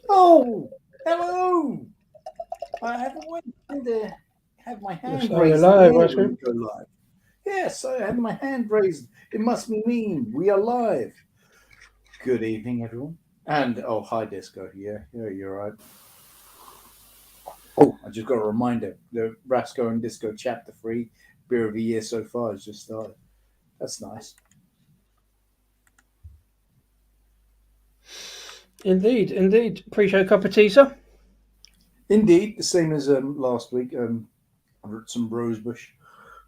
Oh, hello. I haven't waited to have my Yes, hand raised in the hello, air when Wesley. we go live. Yes, I had my hand raised. It must mean we are live. Good evening, everyone. And oh, hi, Disco. Yeah, you're right. Oh, I just got a reminder. The Rasco and Disco Chapter 3 Beer of the Year so far has just started. That's nice. Indeed, indeed. Appreciate a cup of tea, sir. Indeed, the same as last week. Some rosebush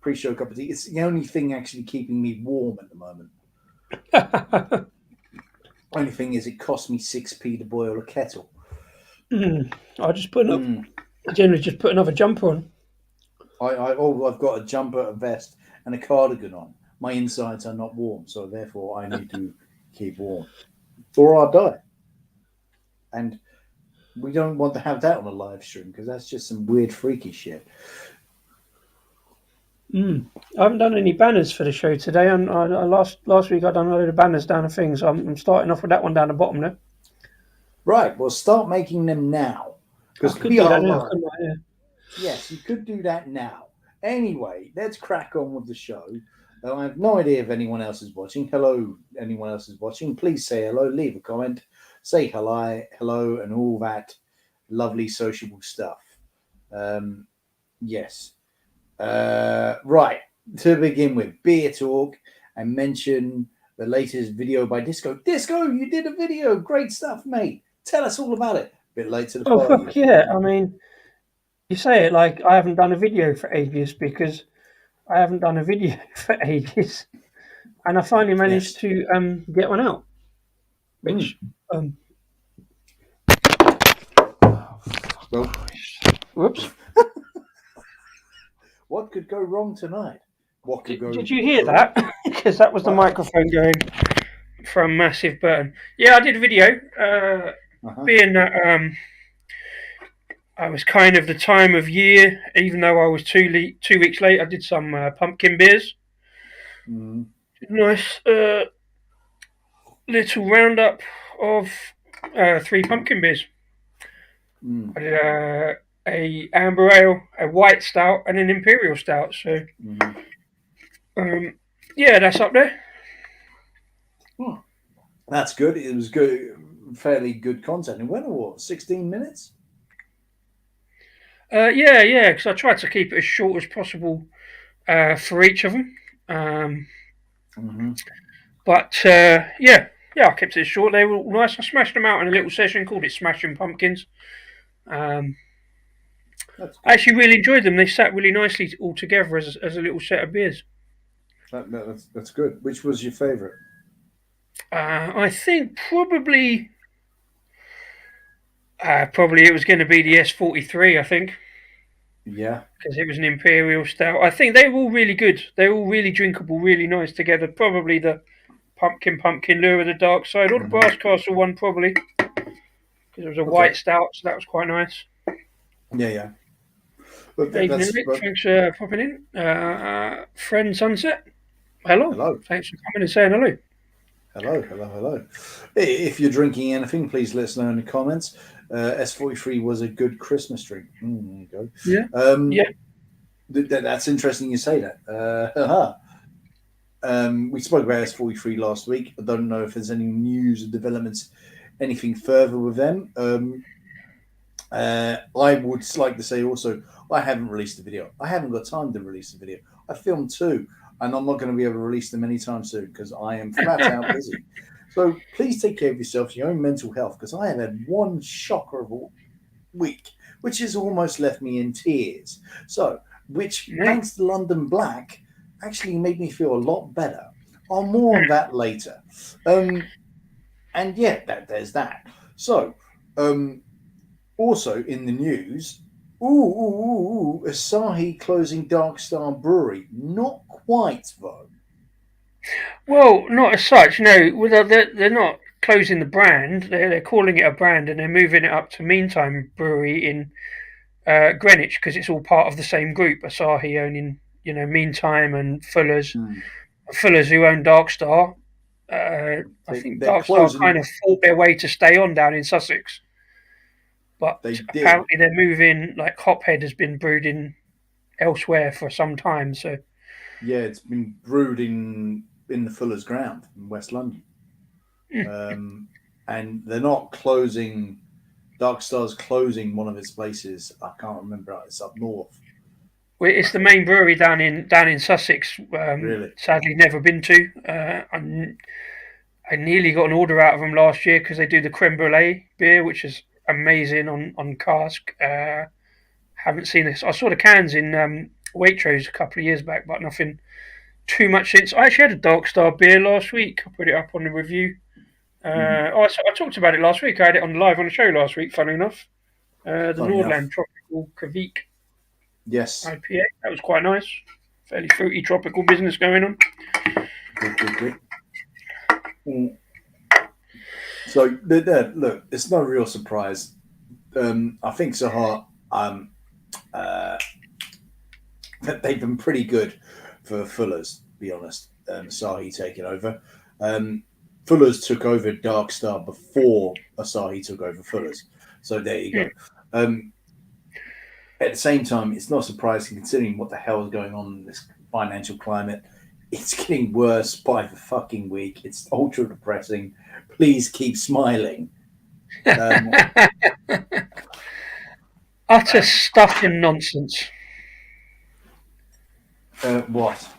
pre-show cup of tea. It's the only thing actually keeping me warm at the moment. Only thing is, it cost me 6p to boil a kettle. I just put up. Mm. Generally, just put another jumper on. I've got a jumper, a vest, and a cardigan on. My insides are not warm, so therefore I need to keep warm, or I'll die. And we don't want to have that on a live stream because that's just some weird, freaky shit. I haven't done any banners for the show today. And last week I done a load of banners down the things. I'm starting off with that one down the bottom now. Right, well, start making them now I because could we do are that now, live. couldn't I? Yeah. Yes, you could do that now. Anyway, let's crack on with the show. I have no idea if anyone else is watching. Hello, anyone else is watching? Please say hello, leave a comment, say hello, and all that lovely sociable stuff. Um, yes. Right, to begin with, beer talk and mention the latest video by Disco. Disco, you did a video. Great stuff, mate. Tell us all about it. Bit late to the Oh party, fuck as usual. yeah! I mean, you say it like I haven't done a video for ages because I haven't done a video for ages, and I finally managed Yes. to get one out. Mm. Which um, Well, whoops. what could go wrong tonight? What could Did go you hear wrong? that? Because that was the I microphone going from Massive Burton. Yeah, I did a video. uh-huh. Being that I was kind of the time of year, even though I was 2 weeks late, I did some pumpkin beers. Mm, Nice little roundup of three pumpkin beers. mm, I did a amber ale, a white stout, and an imperial stout. So mm. um, yeah, that's up there. Hmm. That's good. It was good, fairly good content. It went what, 16 minutes? Yeah, because I tried to keep it as short as possible for each of them. Um, Mm-hmm. but I kept it short. They were all nice. I smashed them out in a little session, called it Smashing Pumpkins. Um, That's I good. actually really enjoyed them. They sat really nicely all together as a little set of beers. That's good. Which was your favourite? I think probably it was going to be the S43. I think Yeah. because it was an imperial stout. I think they were all really good. They were all really drinkable, really nice together. Probably the pumpkin lure of the dark side, or the Mm-hmm. brass castle one probably because it was a white Okay. stout, so that was quite nice. Yeah, yeah. But Evening, that's Rick. but Thanks for popping in. Friend Sunset. Hello. hello. Thanks for coming and saying hello. Hello. If you're drinking anything, please let us know in the comments. S43 was a good Christmas drink. There you Yeah. go. Yeah. That's interesting you say that. We spoke about S43 last week. I don't know if there's any news or developments, anything further with them. I would like to say also, I haven't released a video. I haven't got time to release a video. I filmed two, and I'm not going to be able to release them anytime soon because I am flat out busy. So please take care of yourself, your own mental health, because I have had one shocker of a week, which has almost left me in tears. So, which, Right. thanks to London Black, actually made me feel a lot better. I'll more on that later. Um, and yeah, there's that. So, um, also in the news, Asahi closing Dark Star Brewery. Not quite though. Well, not as such. No, well, they're not closing the brand. They're calling it a brand, and they're moving it up to Meantime Brewery in Greenwich because it's all part of the same group. Asahi owning, Meantime and Fuller's. Hmm. Fuller's who own Dark Star. I think They're Dark Star kind closing. of fought their way to stay on down in Sussex, but They did. apparently they're moving. Like Hophead has been brewed in elsewhere for some time, so Yeah, it's been brewed in the Fuller's Ground in West London, hmm. um, and they're not closing. Dark Star's closing one of its places. I can't remember. It's up north, Well, I it's the think. main brewery down in Sussex. Really? Sadly, never been to. I nearly got an order out of them last year because they do the creme brulee beer, which is amazing on cask. Haven't seen this. I saw the cans in Waitrose a couple of years back, but nothing too much since. I actually had a Dark Star beer last week. I put it up on the review. Mm-hmm. I talked about it last week. I had it on live on the show last week. Funny enough, the Funny enough. Nordland Tropical Kvik Yes. IPA. That was quite nice. Fairly fruity tropical business going on. Good. Good. Good. Mm. So look, it's no real surprise. I think Sahar. Uh, they've been pretty good for Fuller's, to be honest. Asahi taking over. Um, Fuller's took over Dark Star before Asahi took over Fuller's. So there you Hmm. go. At the same time, it's not surprising considering what the hell is going on in this financial climate. It's getting worse by the fucking week. It's ultra depressing. Please keep smiling. Um, Utter um, stuff and nonsense. what?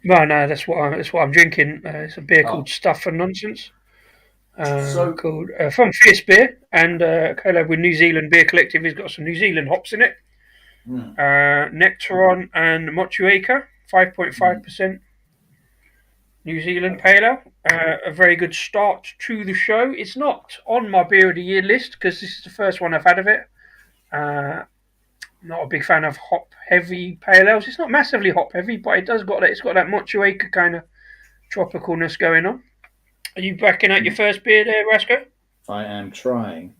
No, no, that's what I'm drinking. It's a beer called Oh, Stuff and Nonsense. so Called from Fierce Beer and collab with New Zealand Beer Collective. He's got some New Zealand hops in it. hmm, Nectaron and Motueka, 5.5% New Zealand Pale Ale. A very good start to the show. It's not on my beer of the year list because this is the first one I've had of it. Uh, Not a big fan of hop heavy pale ales. It's not massively hop heavy, but it's got that Motueka kind of tropicalness going on. Are you backing out your first beer there, Rasco? I am trying,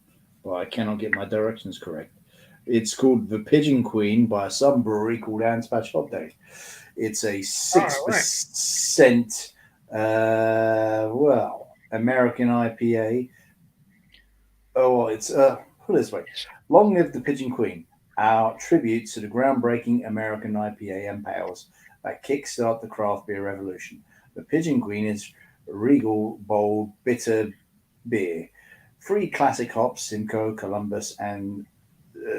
but I cannot get my directions correct. It's called the Pigeon Queen by some brewery called Anspach Hot Day. It's a Ah, six right. percent, American IPA. Oh, it's put it this way: Long live the Pigeon Queen! Our tribute to the groundbreaking American IPA and pales that kickstart the craft beer revolution. The Pigeon Queen is regal, bold, bitter beer. Three classic hops, Simcoe, Columbus, and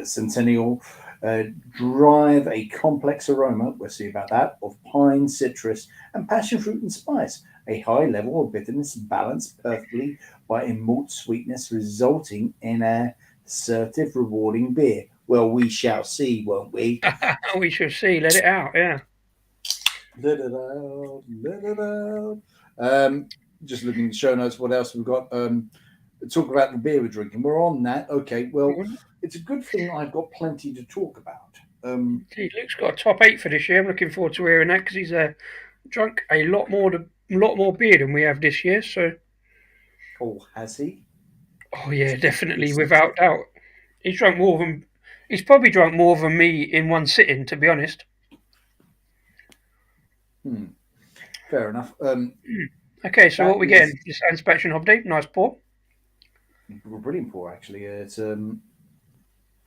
Centennial, uh, drive a complex aroma, we'll see about that, of pine, citrus, and passion fruit and spice. A high level of bitterness balanced perfectly by a malt sweetness, resulting in a assertive, rewarding beer. Well, we shall see, won't we? We shall see. Let it out. Yeah. Let it out, let it out. Um, just looking at the show notes, what else we've got? Talk about the beer we're drinking. We're on that. Okay, well, it's a good thing I've got plenty to talk about. Gee, Luke's got a top eight for this year. I'm looking forward to hearing that because he's drunk a lot more beer than we have this year. So, Oh, has he? oh yeah, It's definitely, decent. without doubt, he's drunk more than he's probably drunk more than me in one sitting. To be honest. Hmm, fair enough. Okay, so That what we is getting? Just inspection update. Nice pour. brilliant for actually. It's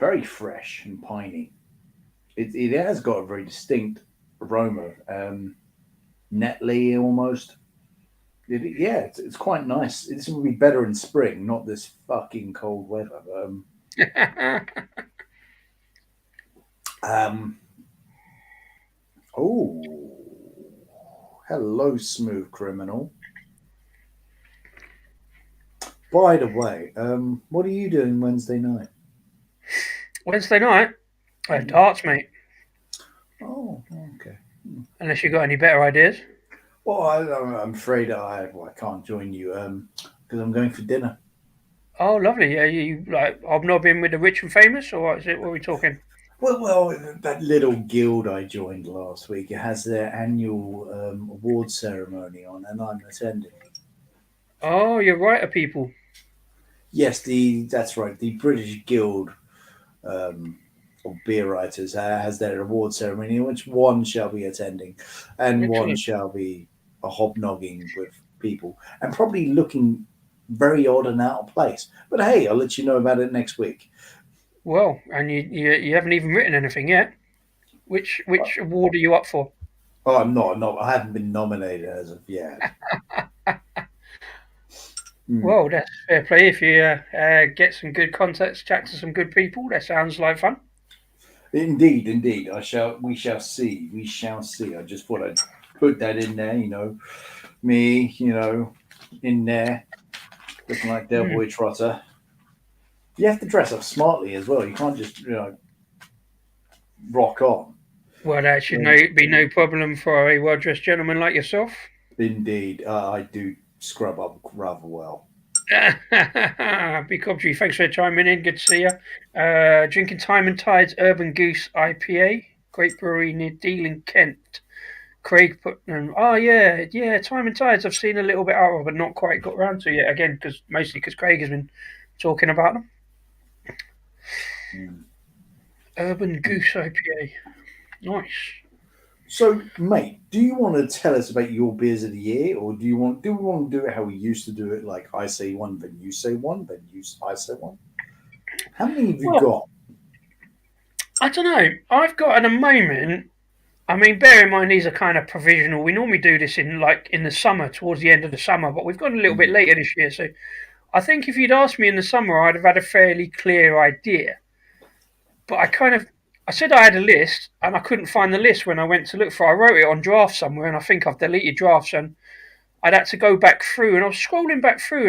very fresh and piney. It has got a very distinct aroma, netly almost. Yeah, it's quite nice. It's going to be better in spring, not this fucking cold weather. Um, oh, hello, smooth criminal. By the way, what are you doing Wednesday night? Wednesday night. Hmm. Darts, mate. Oh, okay. Unless you got any better ideas. Well, I'm afraid I can't join you because I'm going for dinner. Oh, lovely. Yeah, you like hobnobbing with the rich and famous, or what is it? What are we talking? Well, that little guild I joined last week, it has their annual award ceremony on, and I'm attending. Oh, you're right, people. Yes, the that's right. The British Guild um, of Beer Writers has their award ceremony, which one shall be attending, and one Excellent. shall be a hobnogging with people and probably looking very odd and out of place. But hey, I'll let you know about it next week. Well, and you haven't even written anything yet. Which award are you up for? Oh, I'm not. No, I haven't been nominated as of yet. Hmm. Well, that's fair play. If you get some good contacts, chat to some good people, that sounds like fun. Indeed, indeed. I shall. We shall see. We shall see. I just thought I'd put that in there. Me. In there, looking like Del Mm. Boy Trotter. You have to dress up smartly as well. You can't just rock on. Well, that should Um, be no problem for a well-dressed gentleman like yourself. Indeed, I do scrub up rather well. Big Cobtree, thanks for chiming in. Good to see you. Drinking Time and Tide's Urban Goose IPA, great brewery near Deal in Kent. Craig Putnam. Oh yeah. Time and Tides. I've seen a little bit out of, but not quite got around to yet. Again, mostly because Craig has been talking about them. Mm. Urban Goose IPA. Nice. So, mate, do you want to tell us about your beers of the year, or do we want to do it how we used to do it? Like I say one, then you say one, I say one. How many have you Well, got? I don't know. I've got at the moment. I mean, bear in mind these are kind of provisional. We normally do this in the summer, towards the end of the summer, but we've gone a little bit Mm. later this year. So I think if you'd asked me in the summer, I'd have had a fairly clear idea. But I said I had a list, and I couldn't find the list when I went to look for it. I wrote it on draft somewhere, and I think I've deleted drafts, and I'd had to go back through, and I was scrolling back through,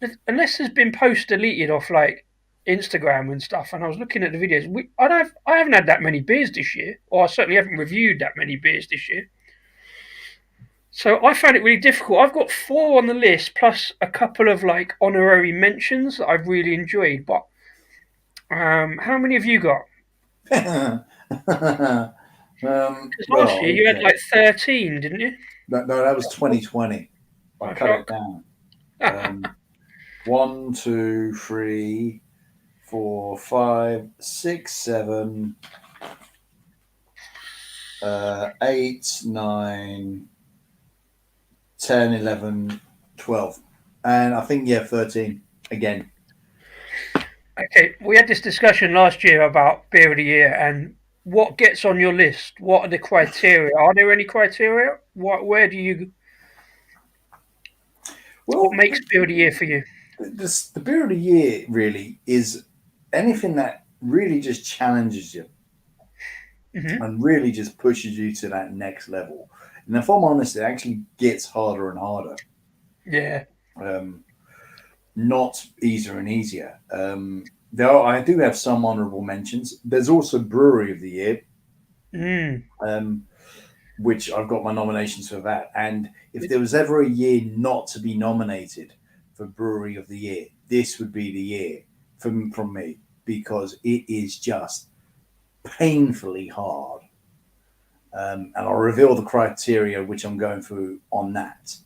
and unless there's been posts deleted off like Instagram and stuff, and I was looking at the videos, I haven't had that many beers this year, or I certainly haven't reviewed that many beers this year. So I found it really difficult. I've got four on the list, plus a couple of like honorary mentions that I've really enjoyed. But how many have you got? Because last year Well, you had okay. like 13, didn't you? No, that was 2020. I Oh, cut it shock. down. One, two, three, four, five, six, seven, eight, nine, 10, 11, 12. And I think, yeah, 13 again. Okay, we had this discussion last year about beer of the year and what gets on your list. What are the criteria? Are there any criteria? Where do you? What Well, makes beer of the year for you? the beer of the year really is anything that really just challenges you Hmm. and really just pushes you to that next level. And if I'm honest, it actually gets harder and harder, Yeah. um, not easier and easier. I do have some honourable mentions. There's also Brewery of the Year, Mm. um, which I've got my nominations for that. And if there was ever a year not to be nominated for Brewery of the Year, this would be the year from me because it is just painfully hard. And I'll reveal the criteria which I'm going through on that,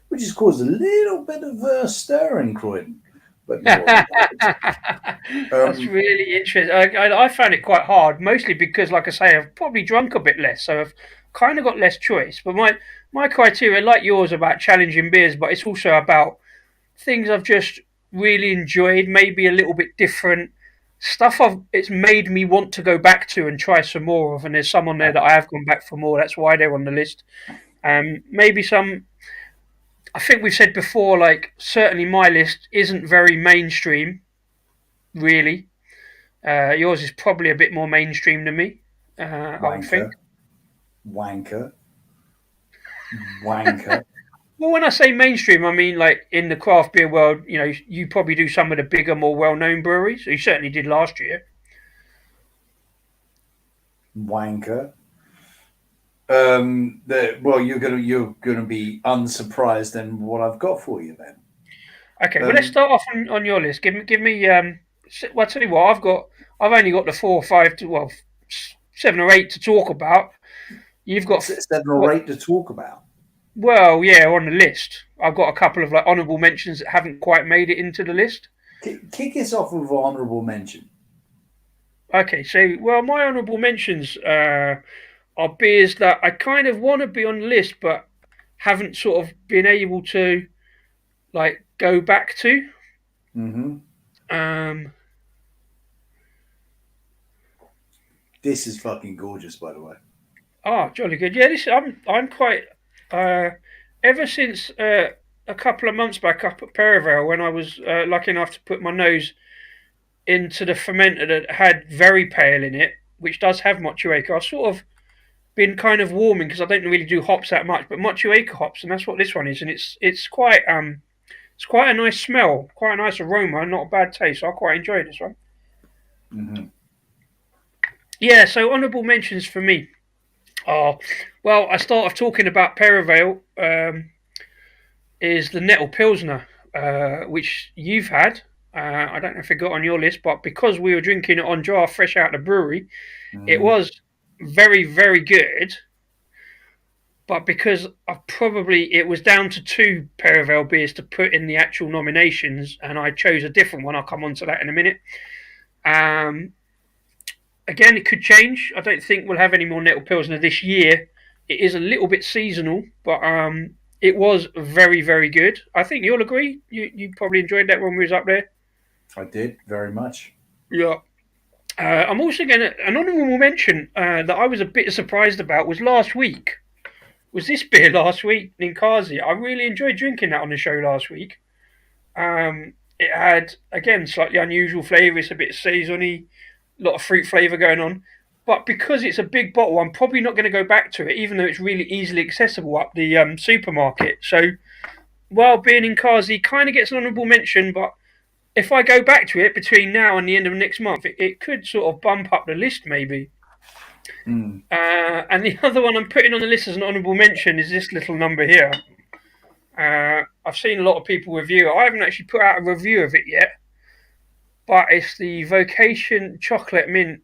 which has caused a little bit of stir in Croydon, but no worries about it. That's Um, really interesting. I found it quite hard, mostly because, like I say, I've probably drunk a bit less, so I've kind of got less choice. But my criteria, like yours, about challenging beers, but it's also about things I've just really enjoyed, maybe a little bit different stuff. It's made me want to go back to and try some more of. And there's some on there that I have gone back for more. That's why they're on the list. Maybe some. I think we've said before, like certainly my list isn't very mainstream, really. Yours is probably a bit more mainstream than me, I would think. wanker, wanker, wanker. Well, when I say mainstream, I mean like in the craft beer world. You probably do some of the bigger, more well-known breweries. You certainly did last year. Wanker. Well, you're gonna be unsurprised in what I've got for you then. Okay, well let's Um, start off on your list. Give me. Well, I tell you what, I've only got the four or five to well, 7 or 8 to talk about. You've got seven or what? eight to talk about. Well, yeah, on the list. I've got a couple of like honourable mentions that haven't quite made it into the list. Kick us off with honourable mention. Okay, so well, my honourable mentions are beers that I kind of want to be on the list, but haven't sort of been able to like go back to. Hmm. Um, This is fucking gorgeous, by the way. jolly good. Yeah, this I'm quite. Uh, ever since a couple of months back up at Perivale, when I was lucky enough to put my nose into the fermenter that had very pale in it, which does have Motueka, I've sort of been kind of warming because I don't really do hops that much, but Motueka hops, and that's what this one is, and it's quite a nice smell, quite a nice aroma, and not a bad taste. So I quite enjoy this one. Hmm. Yeah, so honourable mentions for me. Oh, well, I start off talking about Perivale. Is the Nettle Pilsner, which you've had. I don't know if it got on your list, but because we were drinking it on draft fresh out of the brewery, it Hmm. was very, very good. But because it was down to two Perivale beers to put in the actual nominations, and I chose a different one. I'll come on to that in a minute. Um, Again, it could change. I don't think we'll have any more Nettle Pilsner this year. It is a little bit seasonal, but it was very, very good. I think you'll agree. You probably enjoyed that when we was up there. I did very much. Yeah. I'm also going to an honourable mention that I was a bit surprised about was last week. Was this beer last week, Ninkazi? I really enjoyed drinking that on the show last week. It had again slightly unusual flavour. It's a bit saisony, a lot of fruit flavour going on. But because it's a big bottle, I'm probably not going to go back to it, even though it's really easily accessible up the supermarket. So while being in Kazi kind of gets an honourable mention, but if I go back to it between now and the end of next month, it could sort of bump up the list maybe. Mm. And the other one I'm putting on the list as an honourable mention is this little number here. I've seen a lot of people review it. I haven't actually put out a review of it yet, but it's the Vocation Chocolate Mint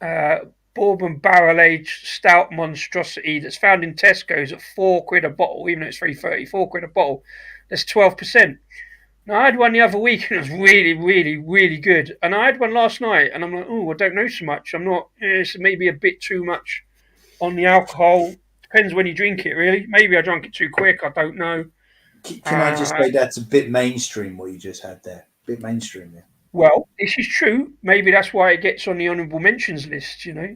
uh, Bourbon Barrel Aged Stout Monstrosity that's found in Tesco's at £4 a bottle, even though it's 3.30, £4 a bottle. That's 12%. Now, I had one the other week and it was really, really, really good. And I had one last night and I'm like, oh, I don't know so much. I'm not, it's maybe a bit too much on the alcohol. Depends when you drink it, really. Maybe I drank it too quick. I don't know. Can I just Uh, say that's a bit mainstream what you just had there? Bit mainstream there. well, this is true. Maybe that's why it gets on the honourable mentions list, you know?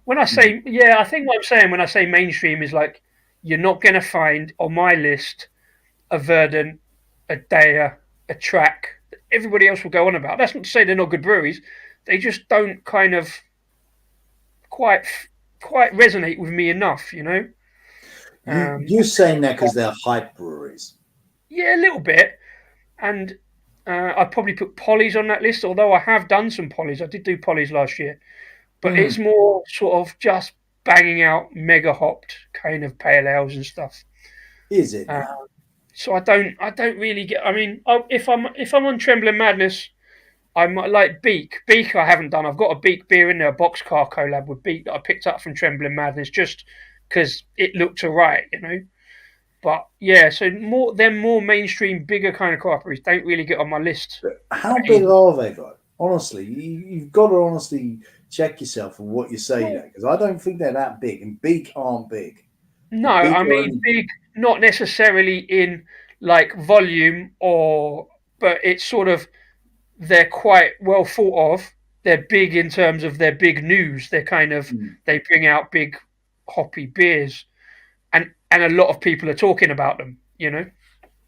When I Mm. say, yeah, I think what I'm saying when I say mainstream is like, you're not going to find on my list a Verdant, a Daya, a Track. Everybody else will go on about. That's not to say they're not good breweries. They just don't kind of quite quite resonate with me enough, you know. You're saying that because they're hype breweries. Yeah, a little bit. And I'd probably put Polly's on that list, although I have done some Polly's. I did do Polly's last year. But Mm. it's more sort of just banging out mega hopped kind of pale ales and stuff. Is it Uh, now? so I don't really get. I mean, if I'm on Trembling Madness, I might like Beak. Beak I haven't done. I've got a Beak beer in there, a boxcar collab with Beak that I picked up from Trembling Madness just because it looked alright, you know. But yeah, so more mainstream, bigger kind of cooperatives don't really get on my list. How big are they though? Honestly, you've got to honestly check yourself on what you say Well, there because I don't think they're that big, and big aren't big. no, The big I are mean only. big, not necessarily in like volume or, but it's sort of they're quite well thought of. They're big in terms of their big news. They're kind of Mm. they bring out big hoppy beers, and a lot of people are talking about them. You know.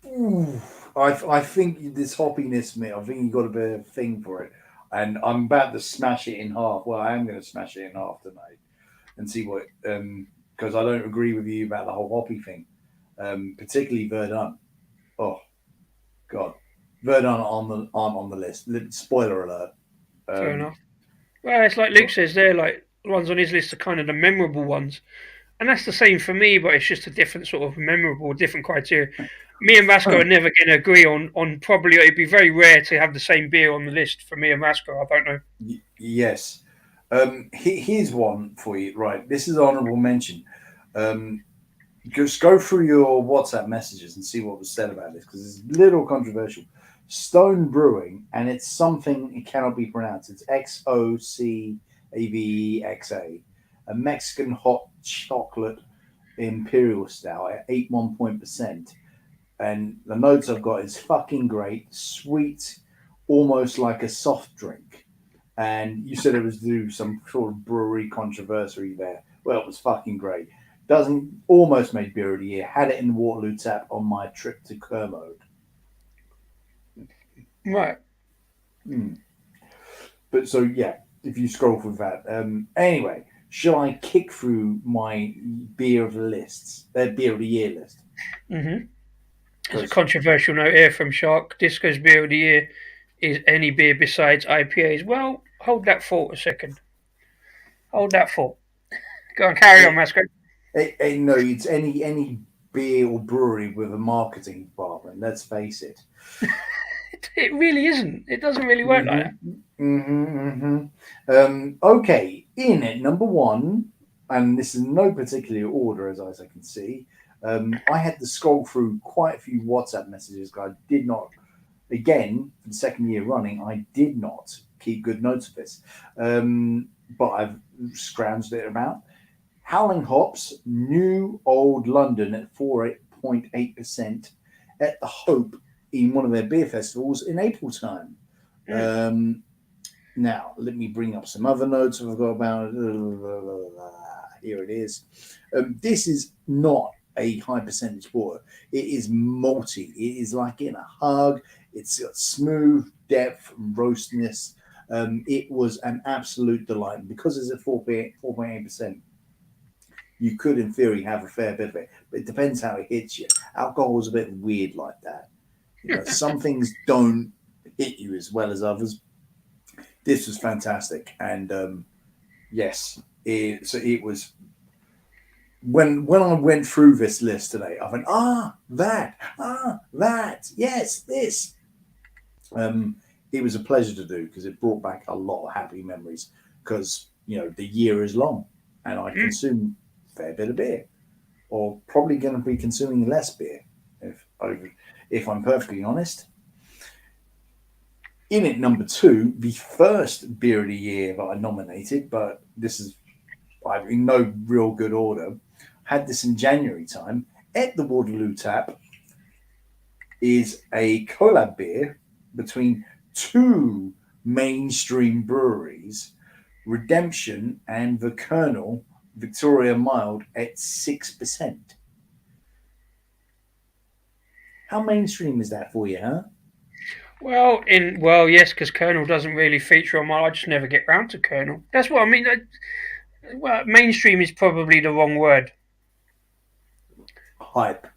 Ooh, I think this hoppiness, mate. I think you got a bit of a thing for it, and I'm about to smash it in half. Well, I am going to smash it in half tonight and see what. Because I don't agree with you about the whole hoppy thing, particularly Verdun. Oh God, Verdun aren't on the list. Spoiler alert. Fair Um, enough. Well, it's like Luke says, they're like the ones on his list are kind of the memorable ones. And that's the same for me, but it's just a different sort of memorable, different criteria. Me and Vasco are never going to agree on probably, it'd be very rare to have the same beer on the list for me and Vasco. I don't know. yes. Here's one for you. Right, this is honourable mention. Um, just go through your WhatsApp messages and see what was said about this because it's a little controversial. Stone Brewing, and it's something it cannot be pronounced. It's XOCAVEXA, a Mexican hot chocolate Imperial Stout at 81%. And the notes I've got is fucking great, sweet, almost like a soft drink. And you said it was due some sort of brewery controversy there. Well, it was fucking great. Doesn't almost made beer of the year. Had it in the Waterloo tap on my trip to Kermode. Right. Mm. But so yeah, if you scroll through that. Anyway, shall I kick through my beer of the lists? Beer of the year list Mm-hmm. There's a because controversial note here from Shark. Disco's beer of the year is any beer besides IPAs. Well, hold that thought a second. Hold that thought. Go on, carry on, it, Masco. no, it's any beer or brewery with a marketing department. Let's face it. It really isn't. It doesn't really work like that. Okay, in at number one, and this is in no particular order as I can see. I had to scroll through quite a few WhatsApp messages because I did not, again, for the second year running, I did not keep good notes of this. But I've scrounged it about. Howling Hops, New Old London at 4.8% at the Hope in one of their beer festivals in April time. Mm, Um, Now, let me bring up some other notes I've got about. Here it is. This is not a high percentage porter. It is malty. It is like in a hug. It's got smooth depth and roastness. It was an absolute delight. And because it's at 4.8%, you could, in theory, have a fair bit of it. But it depends how it hits you. Alcohol is a bit weird like that. Some things don't hit you as well as others. This was fantastic, and yes, it was when I went through this list today. I went that yes this. Um, it was a pleasure to do because it brought back a lot of happy memories. Because the year is long, and I mm. consume a fair bit of beer, or probably going to be consuming less beer if I'm perfectly honest. In at number two, the first beer of the year that I nominated, but this is in no real good order. Had this in January time at the Waterloo Tap is a collab beer between two mainstream breweries, Redemption and the Colonel Victoria Mild at 6%. How mainstream is that for you, huh? Yes, because Colonel doesn't really feature on my. I just never get round to Colonel. That's what I mean. Well, mainstream is probably the wrong word. Hype.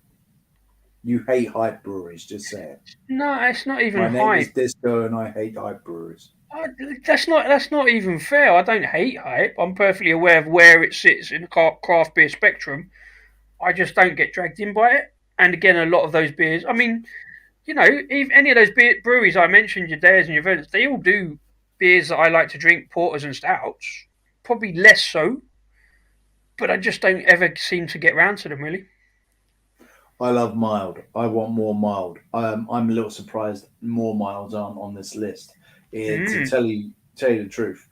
You hate hype breweries, just say it. No, it's not even My name hype. is Disco and I hate hype breweries. I, that's not even fair. I don't hate hype. I'm perfectly aware of where it sits in the craft beer spectrum. I just don't get dragged in by it. And again, a lot of those beers. I mean, even any of those breweries I mentioned, your Dares and your Verdants, they all do beers that I like to drink, porters and stouts. Probably less so, but I just don't ever seem to get round to them really. I love mild. I want more mild. I'm a little surprised more milds aren't on this list. To Mm, tell you the truth,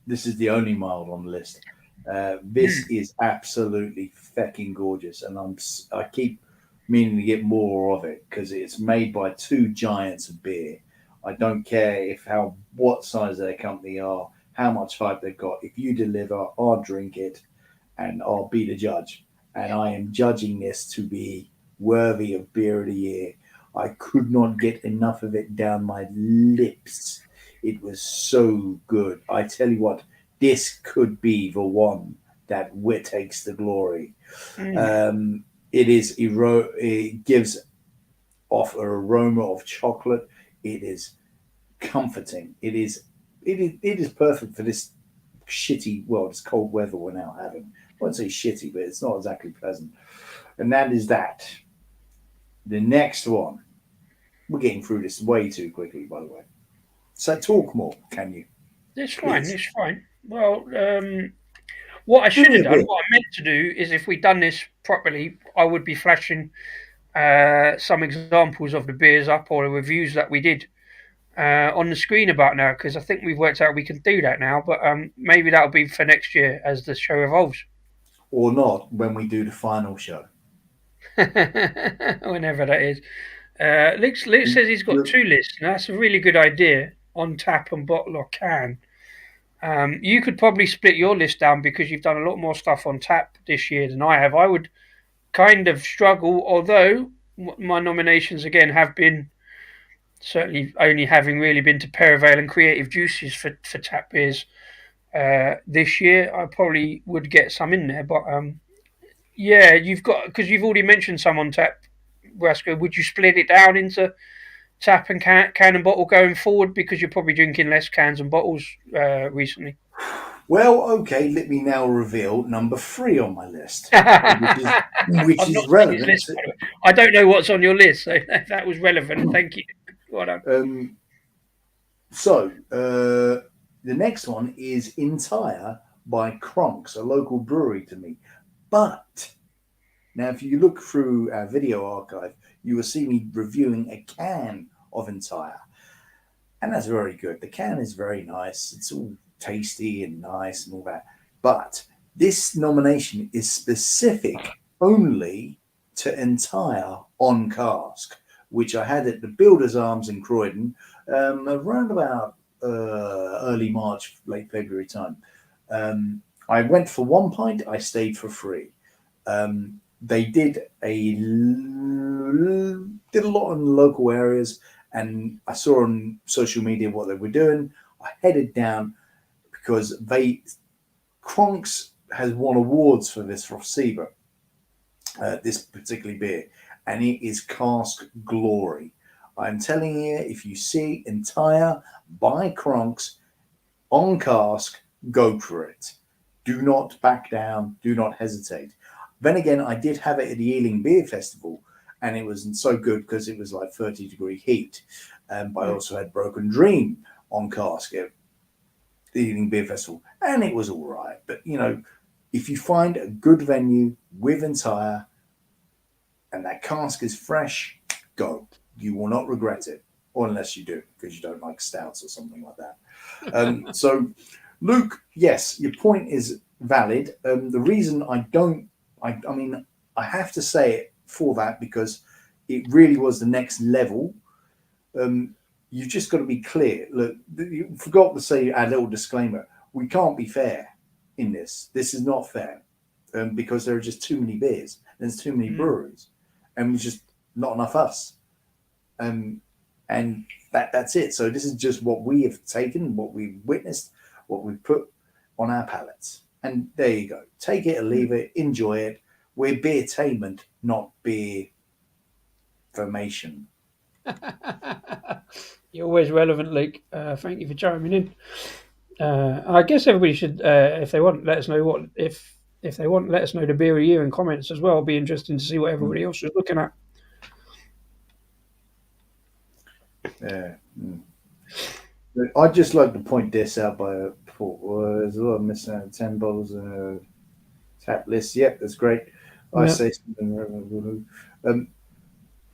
this is the only mild on the list. This mm, is absolutely fucking gorgeous, and I keep meaning to get more of it because it's made by two giants of beer. I don't care if how what size their company are, how much hype they've got. If you deliver, I'll drink it and I'll be the judge. And I am judging this to be worthy of beer of the year. I could not get enough of it down my lips. It was so good. I tell you what, this could be the one that takes the glory. mm. It gives off an aroma of chocolate. It is comforting. It is perfect for this shitty, well, it's cold weather we're now having. I won't say shitty, but it's not exactly pleasant. And that is that. The next one. We're getting through this way too quickly, by the way. So talk more, can you? It's fine. Please. It's fine. What I Give should me have a done, bit. what I meant to do, is if we'd done this properly, I would be flashing some examples of the beers up or the reviews that we did on the screen about now, because I think we've worked out we can do that now. But maybe that'll be for next year as the show evolves. or not when we do the final show. Whenever that is. Luke says he's got two lists. Now, that's a really good idea on tap and bottle or can. You could probably split your list down because you've done a lot more stuff on tap this year than I have. I would kind of struggle, although my nominations again have been certainly only having really been to Perivale and Creative Juices for tap beers this year. I probably would get some in there, but yeah, you've got because you've already mentioned some on tap, Rasco. Would you split it down into tap and can and bottle going forward because you're probably drinking less cans and bottles recently? Well, okay, let me now reveal number 3 on my list, which is which I've not is seen his relevant. list, by the way. I don't know what's on your list, so that was relevant. Thank you. Well done. The next one is Entire by Kronks, a local brewery to me. But now, if you look through our video archive, you will see me reviewing a can of Entire, and that's very good. The can is very nice. It's all tasty and nice and all that. But this nomination is specific only to Entire on cask, which I had at the Builders Arms in Croydon around about early March, late February time. I went for 1 pint. I stayed for 3. They did a lot in local areas, and I saw on social media what they were doing. I headed down because Kronks has won awards for this Rossiba, this particular beer, and it is cask glory. I'm telling you, if you see Entire by Kronks on cask, go for it. Do not back down. Do not hesitate. Then again, I did have it at the Ealing Beer Festival, and it wasn't so good because it was like 30-degree heat. But I also had Broken Dream on cask at the Ealing Beer Festival, and it was all right. But, if you find a good venue with Entire and that cask is fresh, go. You will not regret it, or unless you do, because you don't like stouts or something like that. So, Luke, yes, your point is valid. The reason I don't, I mean, I have to say it for that because it really was the next level. You've just got to be clear. Look, you forgot to say our little disclaimer. We can't be fair in this. This is not fair because there are just too many beers. There's too many breweries, and there's just not enough us. And that's it. So this is just what we have taken, what we've witnessed, what we've put on our palates. And there you go. Take it or leave it. Enjoy it. We're beertainment, not beer formation. You're always relevant, Luke. Thank you for chiming in. I guess everybody should, if they want, let us know what if they want, let us know the beer of the year in comments as well. It'll be interesting to see what everybody else is looking at. Yeah. I'd just like to point this out by Paul. There's a lot of missing out 10 bottles in a tap list. Yep, that's great. I say something.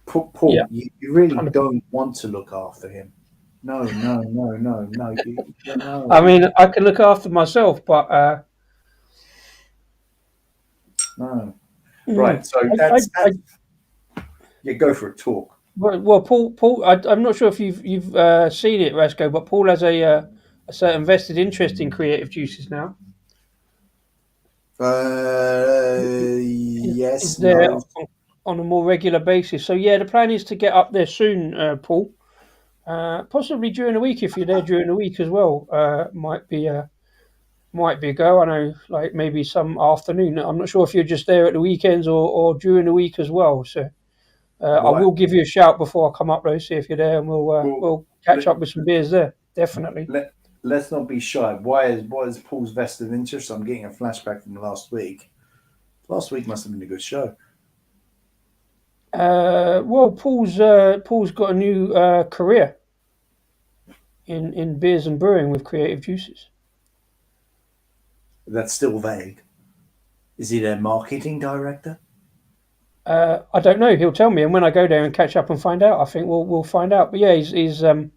Paul, Yeah. you really don't want to look after him. No. I mean, I can look after myself, but no. Right. So that's yeah. Go for it. Talk. Well, Paul, I'm not sure if you've seen it, Rasco, but Paul has a certain vested interest in Creative Juices now. Yes. Is there on a more regular basis. So yeah, the plan is to get up there soon, Paul. Possibly during the week if you're there during the week as well. Might be a go. I know, like maybe some afternoon. I'm not sure if you're just there at the weekends or during the week as well. So. Right. I will give you a shout before I come up though, see if you're there, and we'll catch up with some beers there. Definitely. Let's not be shy. Why is Paul's vested interest? I'm getting a flashback from last week. Last week must have been a good show. Well, Paul's got a new career in beers and brewing with Creative Juices. That's still vague. Is he their marketing director? I don't know. He'll tell me, and when I go there and catch up and find out, I think we'll find out. But yeah, he's doing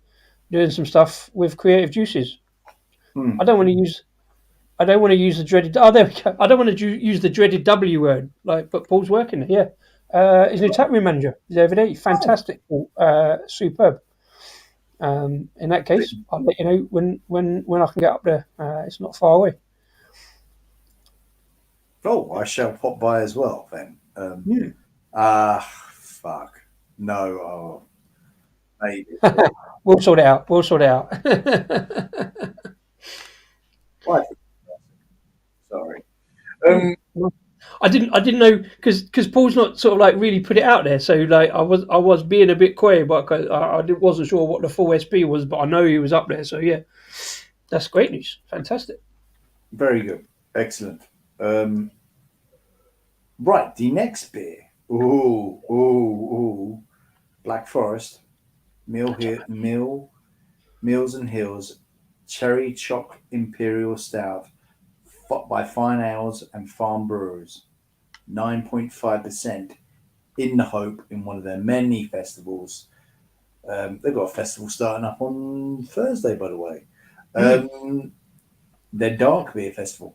some stuff with Creative Juices. I don't want to I don't want to use the dreaded. Oh, there we go. I don't want to use the dreaded W word. But Paul's working there. Yeah, he's a new tap room manager. He's over there. Oh, Fantastic, Paul. Superb. In that case, I'll let you know when I can get up there. It's not far away. oh, I shall pop by as well then. Hmm. Fuck. No, oh, maybe. We'll sort it out. We'll sort it out. Why? Sorry. Um, I didn't know because Paul's not sort of like really put it out there. So like I was being a bit coy, but wasn't sure what the full SB was, but I know he was up there. So yeah, that's great news. Fantastic. very good. Excellent. Right, the next beer. Ooh. Black Forest, Mills and Hills, Cherry Choc Imperial Stout by Fine Ales and Farm Brewers. 9.5% in the Hope in one of their many festivals. They've got a festival starting up on Thursday, by the way. Mm. Their Dark Beer Festival.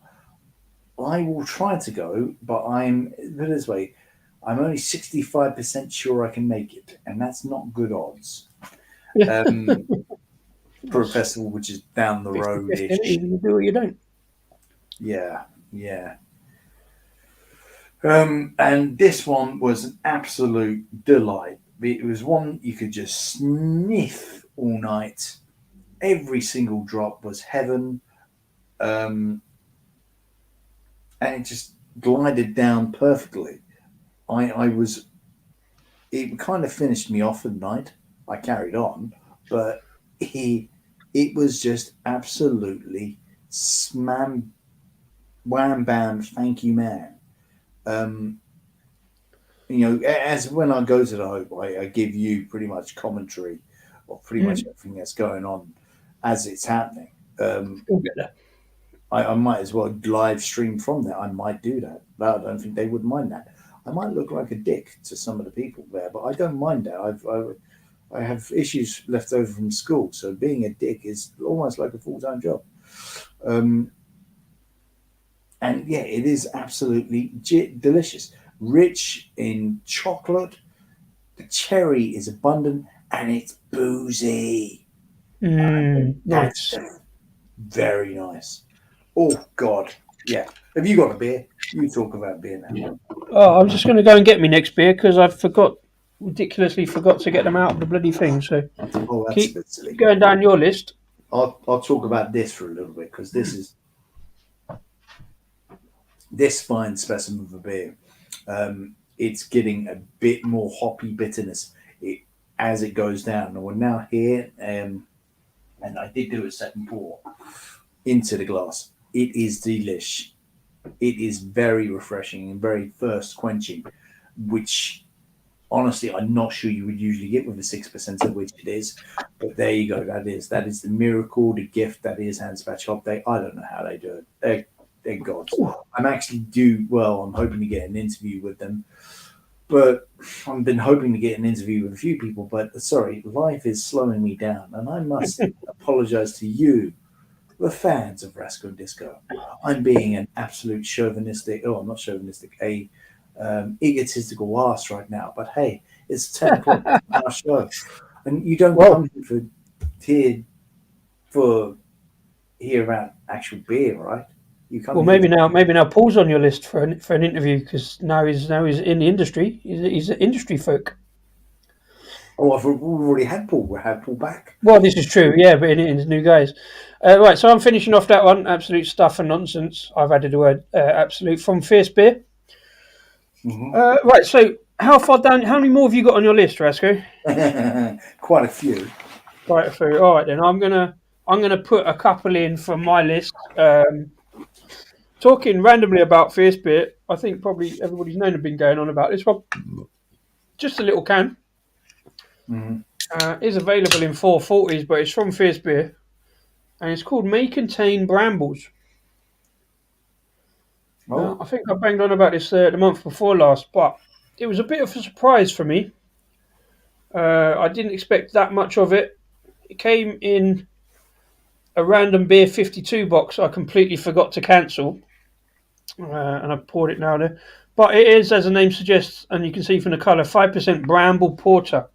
I will try to go, but put it this way, I'm only 65% sure I can make it, and that's not good odds. Um, for a festival which is down the 50 road ish. You do or you don't. Yeah, yeah. And this one was an absolute delight. It was one you could just sniff all night. Every single drop was heaven. Um, and it just glided down perfectly. I was, it kind of finished me off at night. I carried on, but it was just absolutely slam, wham, bam, thank you, man. Um, as when I go to the Hope, I give you pretty much commentary of pretty much Mm. everything that's going on as it's happening. Um, We'll get there. I might as well live stream from there. I might do that, but I don't think they would mind that. I might look like a dick to some of the people there, but I don't mind that. I have issues left over from school, so being a dick is almost like a full time job. Um, and yeah, it is absolutely delicious, rich in chocolate. The cherry is abundant and it's boozy. That's Nice. very nice. Oh God, yeah. Have you got a beer? You talk about beer now. Oh, I'm just going to go and get me next beer because I ridiculously forgot to get them out of the bloody thing. So Oh, that's a keep bit silly. going down your list. I'll talk about this for a little bit because this fine specimen of a beer. It's getting a bit more hoppy bitterness as it goes down. And we're now here, and I did do a second pour into the glass. It is delish. It is very refreshing and very thirst quenching, which honestly I'm not sure you would usually get with a 6% of which it is. But there you go. That is the miracle, the gift that is Handspatch Hop Day. I don't know how they do it. They're gods. I'm actually I'm hoping to get an interview with them. But I've been hoping to get an interview with a few people, but sorry, life is slowing me down, and I must apologize to you, the fans of Rascal Disco. I'm being an absolute chauvinistic, I'm not chauvinistic, egotistical ass right now. But hey, it's 10 o'clock on our show, and you don't Well, come here for hear about actual beer, right? You come well, here. maybe now Paul's on your list for an interview because now he's in the industry. He's an industry folk. We've already had Paul. We had Paul back. Well, this is true, yeah, but in his new guys. Right, so I'm finishing off that one. Absolute stuff and nonsense. I've added the word absolute from Fierce Beer. Mm-hmm. Right, so how far down? How many more have you got on your list, Rasco? Quite a few. Right, so all right then. I'm gonna put a couple in from my list. Talking randomly about Fierce Beer, I think probably everybody's known have been going on about this one. Just a little can. Mm-hmm. Is available in 440s, but it's from Fierce Beer, and it's called May Contain Brambles. Oh, I think I banged on about this the month before last, but it was a bit of a surprise for me. I didn't expect that much of it. It came in a random beer 52 box I completely forgot to cancel, and I poured it now there. But it is, as the name suggests, and you can see from the colour, 5% Bramble Porter.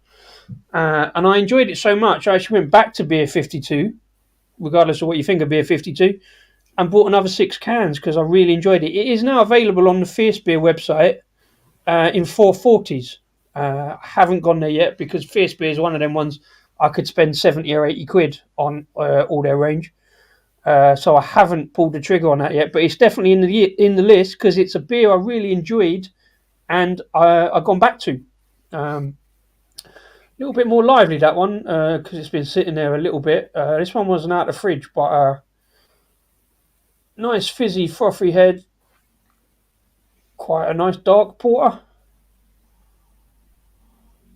And I enjoyed it so much, I actually went back to beer 52, regardless of what you think of beer 52, and bought another 6 cans because I really enjoyed it. It is now available on the Fierce Beer website in 440s. I haven't gone there yet because Fierce Beer is one of them ones I could spend 70 or 80 quid on all their range. So I haven't pulled the trigger on that yet, but it's definitely in the list because it's a beer I really enjoyed and I've gone back to. A little bit more lively that one because it's been sitting there a little bit. This one wasn't out of the fridge, but nice fizzy frothy head, quite a nice dark porter.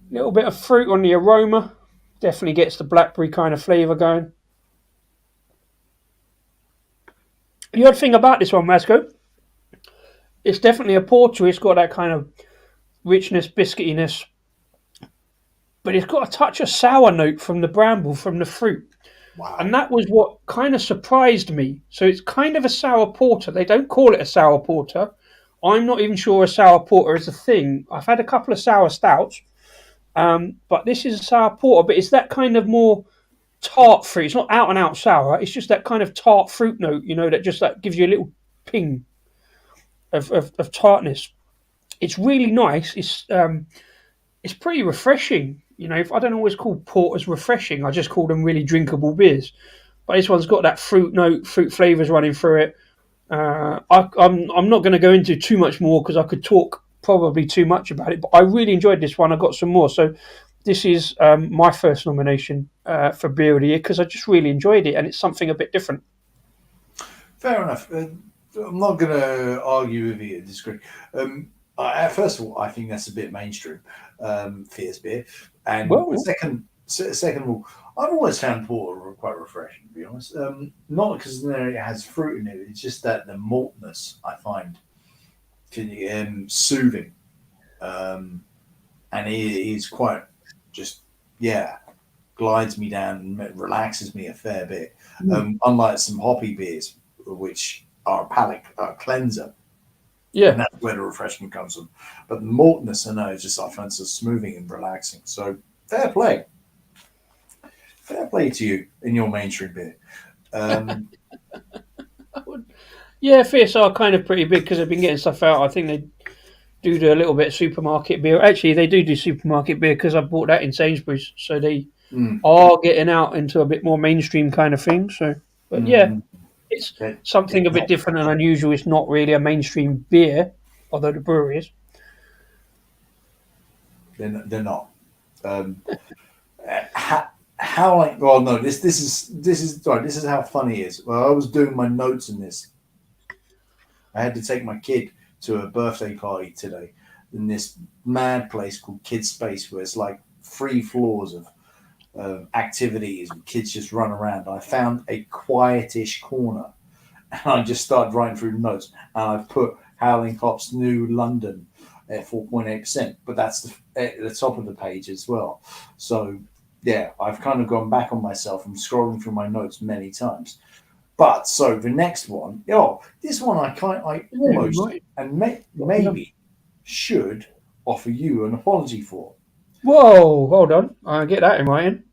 Little bit of fruit on the aroma, definitely gets the blackberry kind of flavour going. The odd thing about this one, Masco, it's definitely a porter. It's got that kind of richness, biscuitiness, but it's got a touch of sour note from the bramble, from the fruit. And Wow. that was what kind of surprised me. So it's kind of a sour porter. They don't call it a sour porter. I'm not even sure a sour porter is a thing. I've had a couple of sour stouts, but this is a sour porter. But it's that kind of more tart fruit. It's not out and out sour. It's just that kind of tart fruit note, that just that gives you a little ping of tartness. It's really nice. It's pretty refreshing. I don't always call porters refreshing. I just call them really drinkable beers. But this one's got that fruit note, fruit flavors running through it. I'm not going to go into too much more because I could talk probably too much about it. But I really enjoyed this one. I got some more. So this is my first nomination for beer of the year because I just really enjoyed it and it's something a bit different. Fair enough. I'm not going to argue with you. Disagree. First of all, I think that's a bit mainstream, fierce beer, and Well, second of all, I've always found porter quite refreshing, to be honest. Not because it has fruit in it; it's just that the maltness I find soothing, and it is quite just yeah glides me down and relaxes me a fair bit. Unlike some hoppy beers, which are a palate cleanser, and yeah. that's where the refreshment comes from. But the maltness, I know, is just I find so smoothing and relaxing. So fair play, fair play to you in your mainstream beer. Um, Yeah, Fierce are kind of pretty big because they've been getting stuff out. I think they do a little bit of supermarket beer. Actually, they do supermarket beer because I bought that in Sainsbury's. So they mm, are getting out into a bit more mainstream kind of thing. So, but yeah, mm, it's they're something a bit not. different and unusual. It's not really a mainstream beer, although the brewery is. They're not. Um, how like well no this is sorry this is how funny it is. Well, I was doing my notes in this. I had to take my kid to a birthday party today in this mad place called Kids Space, where it's like 3 floors of activities and kids just run around. I found a quietish corner and I just started writing through notes and I've put Howling Hop's New London at 4.8%, but that's at the top of the page as well. So yeah, I've kind of gone back on myself and scrolling through my notes many times. But so the next one, this one I Yeah, we almost might. and Yeah. maybe should offer you an apology for. Whoa, hold on. I get that in writing.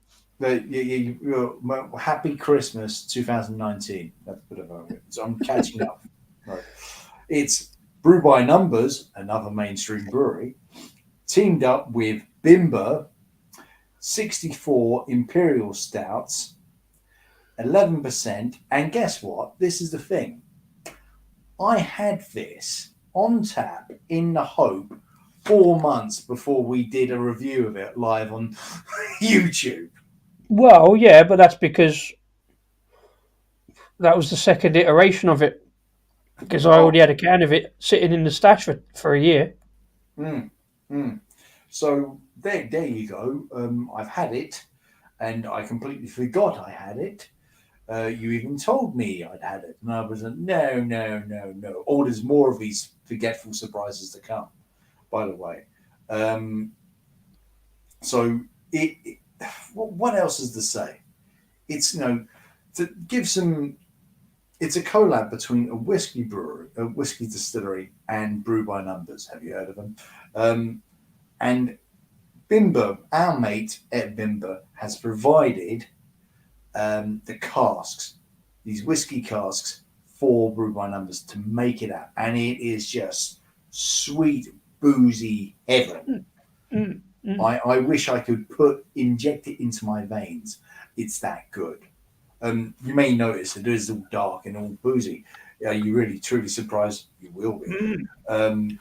Happy Christmas 2019. That's a bit of a so I'm catching up. Right. It's Brew by Numbers, another mainstream brewery, teamed up with Bimber 64 Imperial Stouts, 11%. And guess what? This is the thing. I had this on tap in the hope 4 months before we did a review of it live on YouTube. Well, yeah, but that's because that was the second iteration of it. Because I Oh, already had a can of it sitting in the stash for a year. mm, mm. So there you go. I've had it, and I completely forgot I had it. You even told me I'd had it, and I was like, no, no, no, no. Oh, there's more of these forgetful surprises to come. By the way, um, so what else is to say? It's to give some, it's a collab between a whiskey brewery, a whiskey distillery, and Brew by Numbers. Have you heard of them? And Bimber, our mate at Bimber, has provided the casks, these whiskey casks for Brew by Numbers to make it out, and it is just sweet, boozy heaven. Mm, mm, mm. I wish I could inject it into my veins. It's that good. You may notice that it is all dark and all boozy. Are you really truly surprised? You will be. Mm. Um,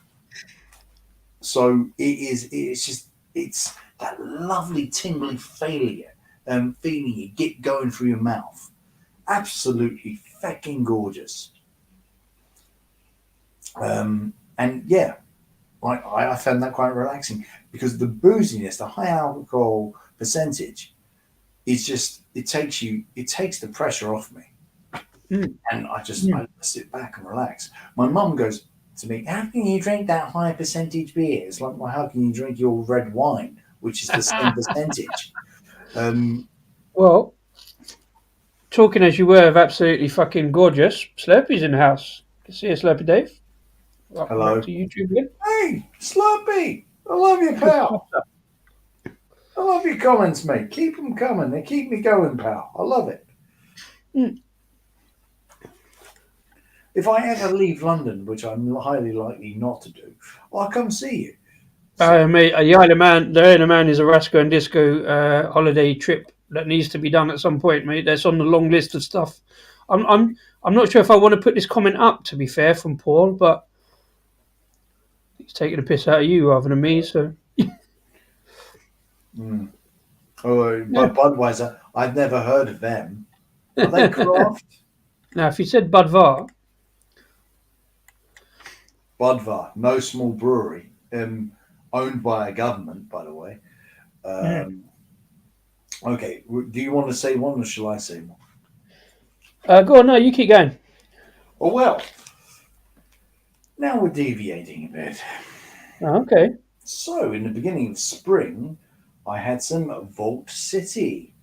so it is. It's just. It's that lovely tingly feeling you get going through your mouth. Absolutely fucking gorgeous. And yeah, I found that quite relaxing because the booziness, the high alcohol percentage, is just it takes the pressure off me, Mm. and I Mm. sit back and relax. My mum goes to me, "How can you drink that high percentage beer?" It's like, well, how can you drink your red wine, which is the same percentage? Um, Well, talking as you were of absolutely fucking gorgeous, Slurpy's in the house. Can see you, Slurpy Dave. Welcome back Hello, to YouTube again. hey, Slurpee, I love you, Good stuff. pal. I love your comments, mate. Keep them coming. They keep me going, pal. I love it. Mm. If I ever leave London, which I'm highly likely not to do, I'll come see you. So, Mate, the Isle of Man is a Rasco and Disco holiday trip that needs to be done at some point, mate. That's on the long list of stuff. I'm, I'm, I'm not sure if I want to put this comment up. To be fair, from Paul, but he's taking a piss out of you rather than me. So mm. Oh, yeah. but Budweiser, I've never heard of them. Are they craft? Now, if you said Budvar, Budvar, no small brewery, owned by a government, by the way. mm. Um, okay, do you want to say one or shall I say one? Go on. No, you keep going. Oh, well, now we're deviating a bit. Oh, okay. So, in the beginning of spring, I had some Vault City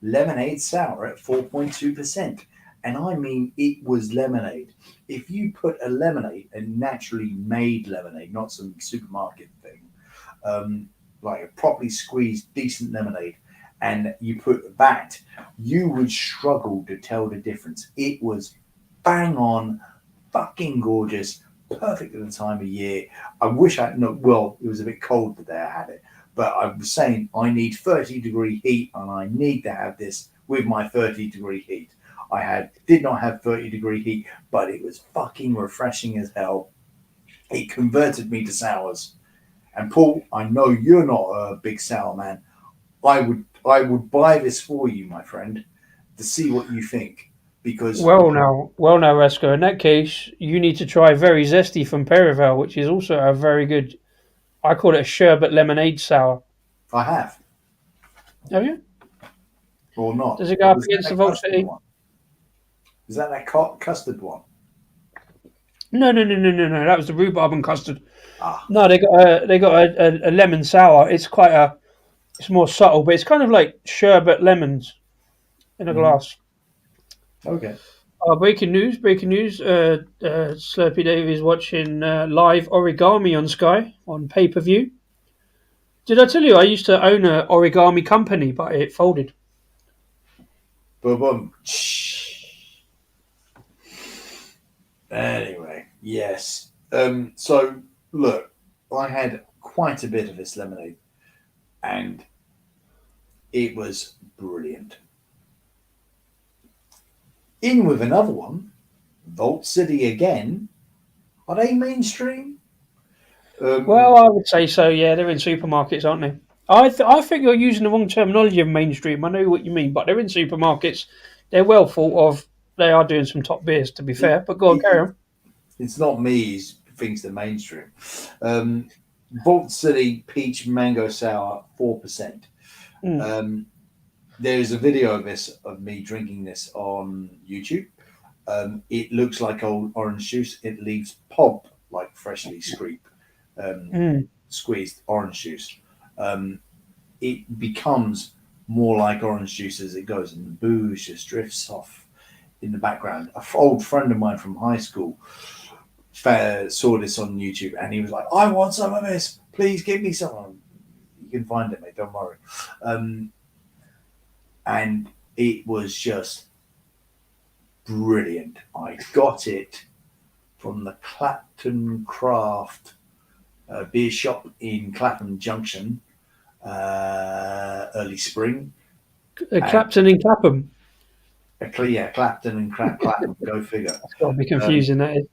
lemonade sour at 4.2%. And I mean, it was lemonade. If you put a lemonade, a naturally made lemonade, not some supermarket thing, um, like a properly squeezed, decent lemonade, and you put that, you would struggle to tell the difference. It was bang on, fucking gorgeous, perfect at the time of year. I wish I no, well, it was a bit cold the day I had it, but I was saying I need 30-degree heat, and I need to have this with my 30-degree heat. I did not have 30-degree heat, but it was fucking refreshing as hell. It converted me to sours. And Paul, I know you're not a big sour man. I would buy this for you, my friend, to see what you think. Because Well, now, Rasco. In that case, you need to try Very Zesty from Perivale, which is also a very good. I call it a sherbet lemonade sour. I have, Have you? or not. Does it go up Was that against the that Vault custard City? one? Is that custard one? No, no, no, no, no, no. That was the rhubarb and custard. Ah, No, they got a lemon sour. It's quite a. It's more subtle, but it's kind of like sherbet lemons in a mhm. glass. Okay. Breaking news! Breaking news! Slurpy Dave is watching live origami on Sky on pay per view. Did I tell you I used to own an origami company, but it folded? Boom, boom. Anyway, yes. So look, I had quite a bit of this lemonade, and it was brilliant. In with another one, Vault City again. Are they mainstream? Um, Well, I would say so. Yeah, they're in supermarkets, aren't they? I think you're using the wrong terminology of mainstream. I know what you mean, but they're in supermarkets. They're well thought of. They are doing some top beers, to be it, fair. But go on, carry it, on. it's not me who thinks they're mainstream. Um, Vault City Peach Mango Sour, 4%. Mm, Um, there's a video of this of me drinking this on YouTube. It looks like old orange juice. It leaves pulp like freshly um, mm, squeezed orange juice. Um, it becomes more like orange juice as it goes, and the booze just drifts off in the background. An old friend of mine from high school saw this on YouTube, and he was like, "I want some of this. Please give me some." You can find it, mate. Don't worry. And it was just brilliant. I got it from the Clapton Craft beer shop in Clapham Junction, early spring. Clapton in Clapham. Yeah, Clapton and Clapham, go figure. That's got to be confusing, that is.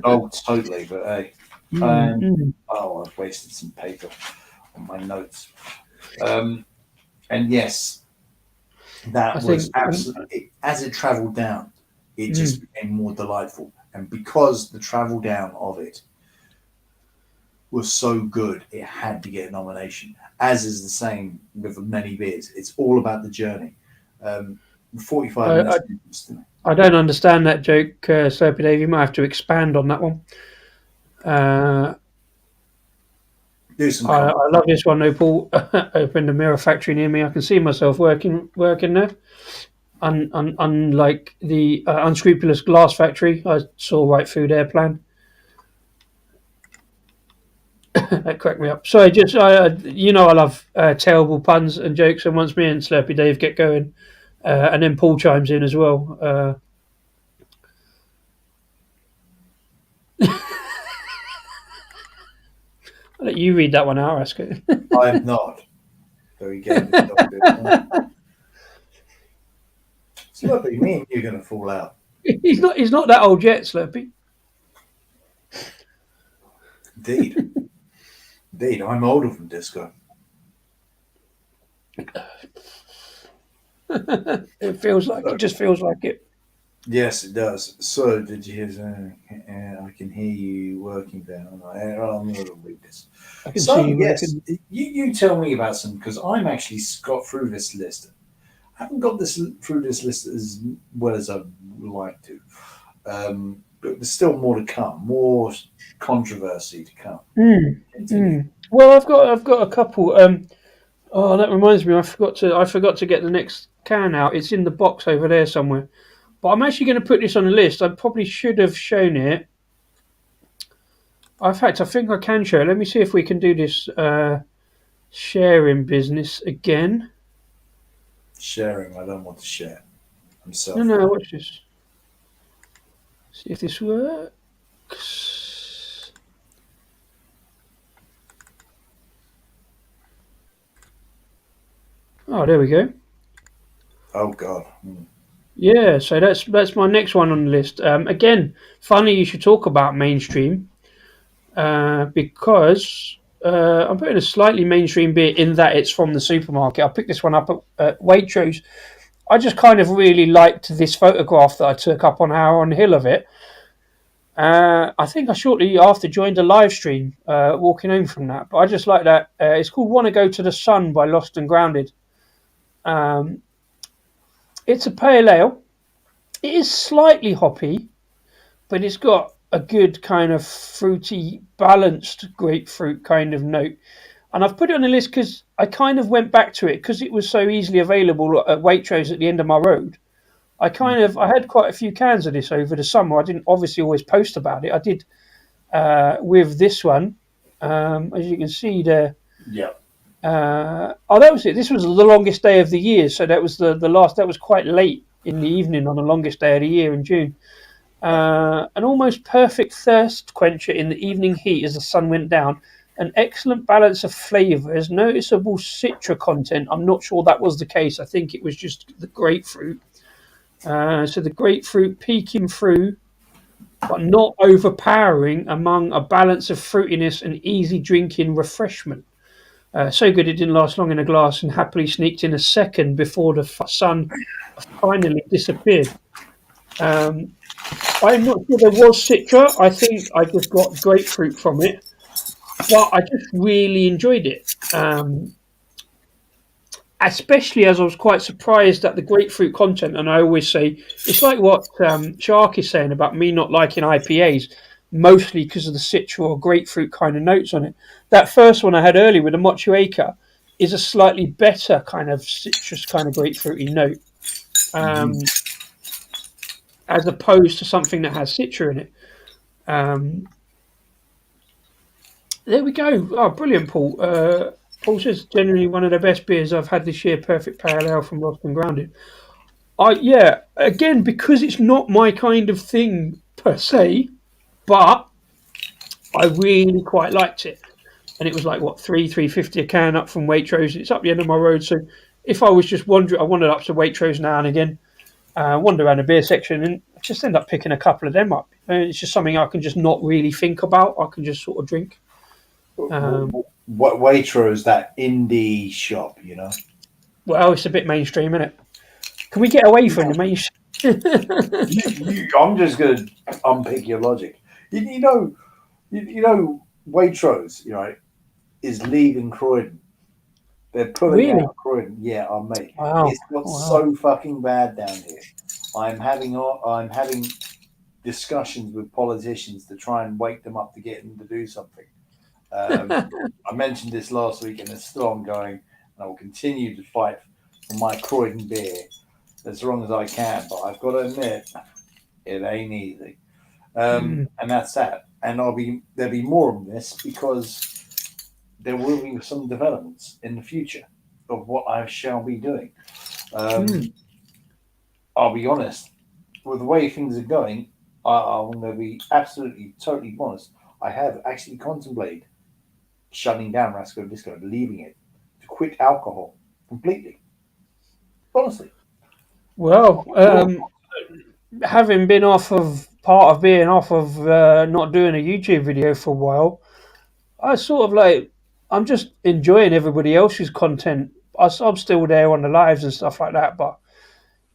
Oh, totally. But hey, oh, I've wasted some paper on my notes. And yes, that was absolutely, as it travelled down, it just became more delightful. And because the travel down of it was so good, it had to get a nomination, as is the same with many beers. It's all about the journey. 45 minutes. I don't understand that joke, Slurpy Dave. You might have to expand on that one. Do some I love this one, though, Paul. Opened a mirror factory near me. I can see myself working there. Unlike the unscrupulous glass factory, I saw right through their plan. That cracked me up. Sorry, just I love terrible puns and jokes. And once me and Slurpy Dave get going, and then Paul chimes in as well. I'll let you read that one out, Rasco. I am not. There you go. Slurpy, me and you're going to fall out. He's not that old yet, Slurpy. Indeed. Indeed, I'm older than Disco. It just feels like it. Yes, it does. So, did you hear? I can hear you working there. I'm going to read this. I can see you. Yes, you tell me about some, because I'm actually got through this list. I haven't got through this list as well as I'd like to. But there's still more to come, more controversy to come. Well, I've got a couple. Oh, that reminds me, I forgot to get the next can out. It's in the box over there somewhere. But I'm actually going to put this on the list. I probably should have shown it. In fact, I think I can show it. Let me see if we can do this sharing business again. Sharing? I don't want to share. I'm selfish. No, watch this. See if this works. Oh, there we go. Oh God. Yeah, so that's my next one on the list. Again, funny you should talk about mainstream, because I'm putting a slightly mainstream beer in that it's from the supermarket. I picked this one up at Waitrose. I just kind of really liked this photograph that I took up on our on the hill of it. I think I shortly after joined a live stream walking home from that, but I just like that. It's called "Wanna Go to the Sun" by Lost and Grounded. It's a pale ale. It is slightly hoppy, but it's got a good kind of fruity, balanced grapefruit kind of note. And I've put it on the list because I kind of went back to it because it was so easily available at Waitrose at the end of my road. I had quite a few cans of this over the summer. I didn't obviously always post about it. I did with this one, as you can see there. Yeah. That was it. This was the longest day of the year, so that was the last. That was quite late in the evening on the longest day of the year in June. An almost perfect thirst quencher in the evening heat as the sun went down. An excellent balance of flavours, noticeable citra content. I'm not sure that was the case. I think it was just the grapefruit. So the grapefruit peeking through, but not overpowering, among a balance of fruitiness and easy drinking refreshment. So good it didn't last long in a glass and happily sneaked in a second before the sun finally disappeared. I'm not sure there was citra. I think I just got grapefruit from it, but I just really enjoyed it. Especially as I was quite surprised at the grapefruit content. And I always say, it's like what Shark is saying about me not liking IPAs, mostly because of the citra or grapefruit kind of notes on it. That first one I had earlier with the Mochueka, is a slightly better kind of citrus, kind of grapefruity note, Mhm. um, as opposed to something that has citra in it. Um, there we go. Oh, brilliant, Paul. Paul says generally one of the best beers I've had this year. Perfect pale ale from Lost and Grounded. Yeah, again because it's not my kind of thing per se, but I really quite liked it. And it was like what 350 a can up from Waitrose. It's up the end of my road, so if I was just wandering, I wandered up to Waitrose now and again, wander around the beer section, and I just end up picking a couple of them up. It's just something I can just not really think about. I can just sort of drink. Um, What Waitrose, that indie shop, you know? well, it's a bit mainstream, isn't it? Can we get away from the mainstream? I'm just going to unpick your logic. You know, Waitrose, is leaving Croydon. They're pulling Really? out Croydon. Yeah, mate. Wow. It's got Wow. so fucking bad down here. I'm having discussions with politicians to try and wake them up to get them to do something. Um, I mentioned this last week, and it's still ongoing. And I will continue to fight for my Croydon beer as long as I can. But I've got to admit, it ain't easy. Mm, And that's that. And there'll be more of this because there will be some developments in the future of what I shall be doing. mm, Um, I'll be honest, with the way things are going, I'm going to be absolutely, totally honest. I have actually contemplated shutting down Rasco Disco, leaving it to quit alcohol completely. Honestly, well, well, having been off of part of being off of not doing a YouTube video for a while, I sort of like I'm just enjoying everybody else's content. I'm still there on the lives and stuff like that, but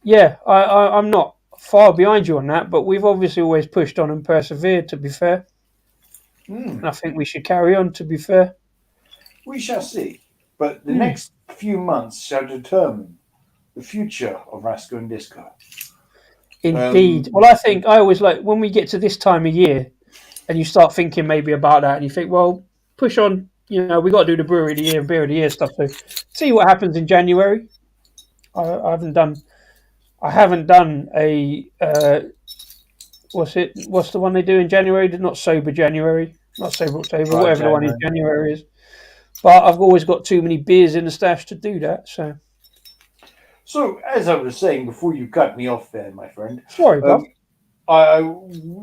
yeah, I'm not far behind you on that. But we've obviously always pushed on and persevered. To be fair, mm, and I think we should carry on. To be fair, we shall see. But the mm, next few months shall determine the future of Rasco and Disco. indeed. Well, Um, I think I always like when we get to this time of year and you start thinking maybe about that, and you think, well, push on. You know, we got to do the brewery of the year and beer of the year stuff. So see what happens in January. I haven't done. I haven't done a what's it? What's the one they do in January? Not sober January, not sober October, Dry whatever the one in January. January is. But I've always got too many beers in the stash to do that. So So, as I was saying before you cut me off there, my friend, sorry, um, Buff. I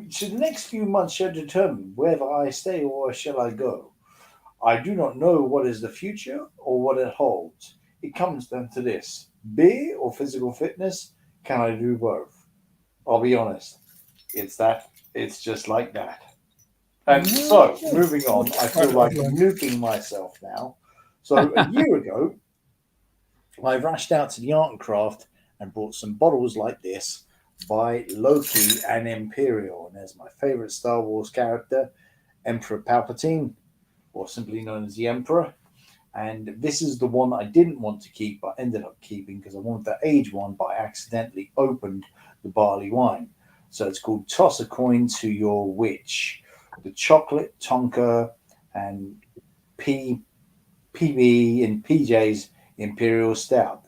so the next few months shall determine whether I stay or shall I go. I do not know what is the future or what it holds. It comes down to this: beer or physical fitness. Can I do both? I'll be honest. It's that. It's just like that. And so, moving on, I feel like nuking myself now. So, a year ago, I rushed out to the art and craft and bought some bottles like this by Loki and Imperial. And there's my favorite Star Wars character, Emperor Palpatine, or simply known as the Emperor. And this is the one I didn't want to keep, but ended up keeping because I wanted to age one, but I accidentally opened the barley wine. So it's called Toss a Coin to Your Witch. The chocolate Tonka and P PB and PJ's Imperial Stout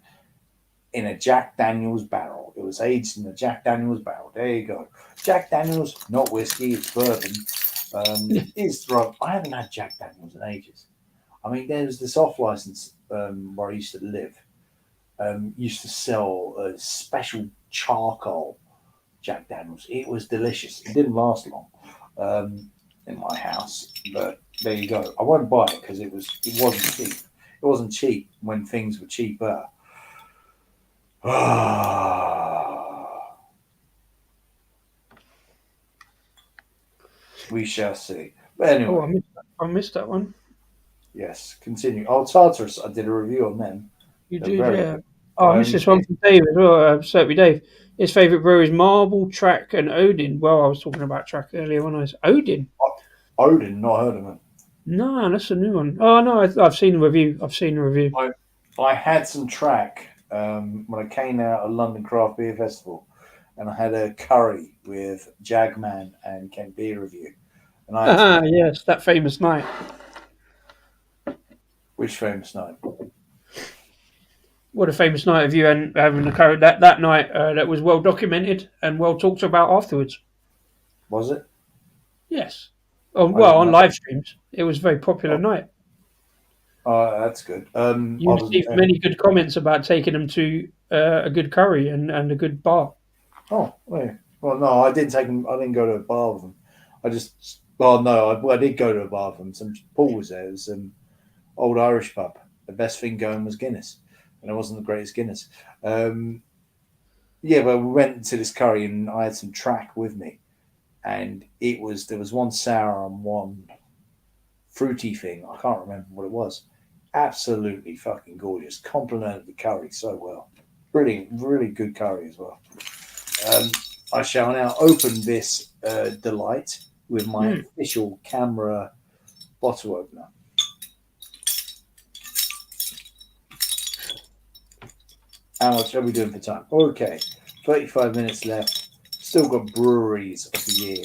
in a Jack Daniels barrel. It was aged in a Jack Daniels barrel. There you go. Jack Daniels, not whiskey, it's bourbon. Is throw. I haven't had Jack Daniels in ages. I mean, there was this off license where I used to live. Used to sell a special charcoal Jack Daniels. It was delicious. It didn't last long in my house, but there you go. I won't buy it because it wasn't cheap. It wasn't cheap when things were cheaper. We shall see. But Oh, anyway, I missed that one. yes, continue. Oh, Tartarus, I did a review on them. You They're did, very yeah. good. Oh, I I missed only this one paid. from Dave as well. Certainly, Dave. His favourite breweries: Marble, Track, and Odin. Well, I was talking about Track earlier when I was Odin. Odin, not heard of them. No, that's a new one. Oh no, I've seen the review. I've seen the review. I I had some track when I came out of London Craft Beer Festival, and I had a curry with Jagman and Kent Beer Review, and I had some. Ah, yes, that famous night. Which famous night? What a famous night of you and having the curry that night that was well documented and well talked about afterwards. Was it? Yes. I didn't On know. live streams, it was a very popular Oh, night. that's good. I You wasn't. received many good comments about taking them to a good curry and a good bar. Oh, yeah. Well, no, I didn't take them. I didn't go to a bar with them. I just. Well, no, I did go to a bar with them. Some Paul was there. It was old Irish pub. The best thing going was Guinness, and it wasn't the greatest Guinness. Um, yeah, but we went to this curry, and I had some track with me, and it was there was one sour and one fruity thing. I can't remember what it was. Absolutely fucking gorgeous. Complemented the curry so well. Really, really good curry as well. Um, I shall now open this delight with my Mm. official camera bottle opener. How much are we doing for time? Okay, 35 minutes left. Still got breweries of the year.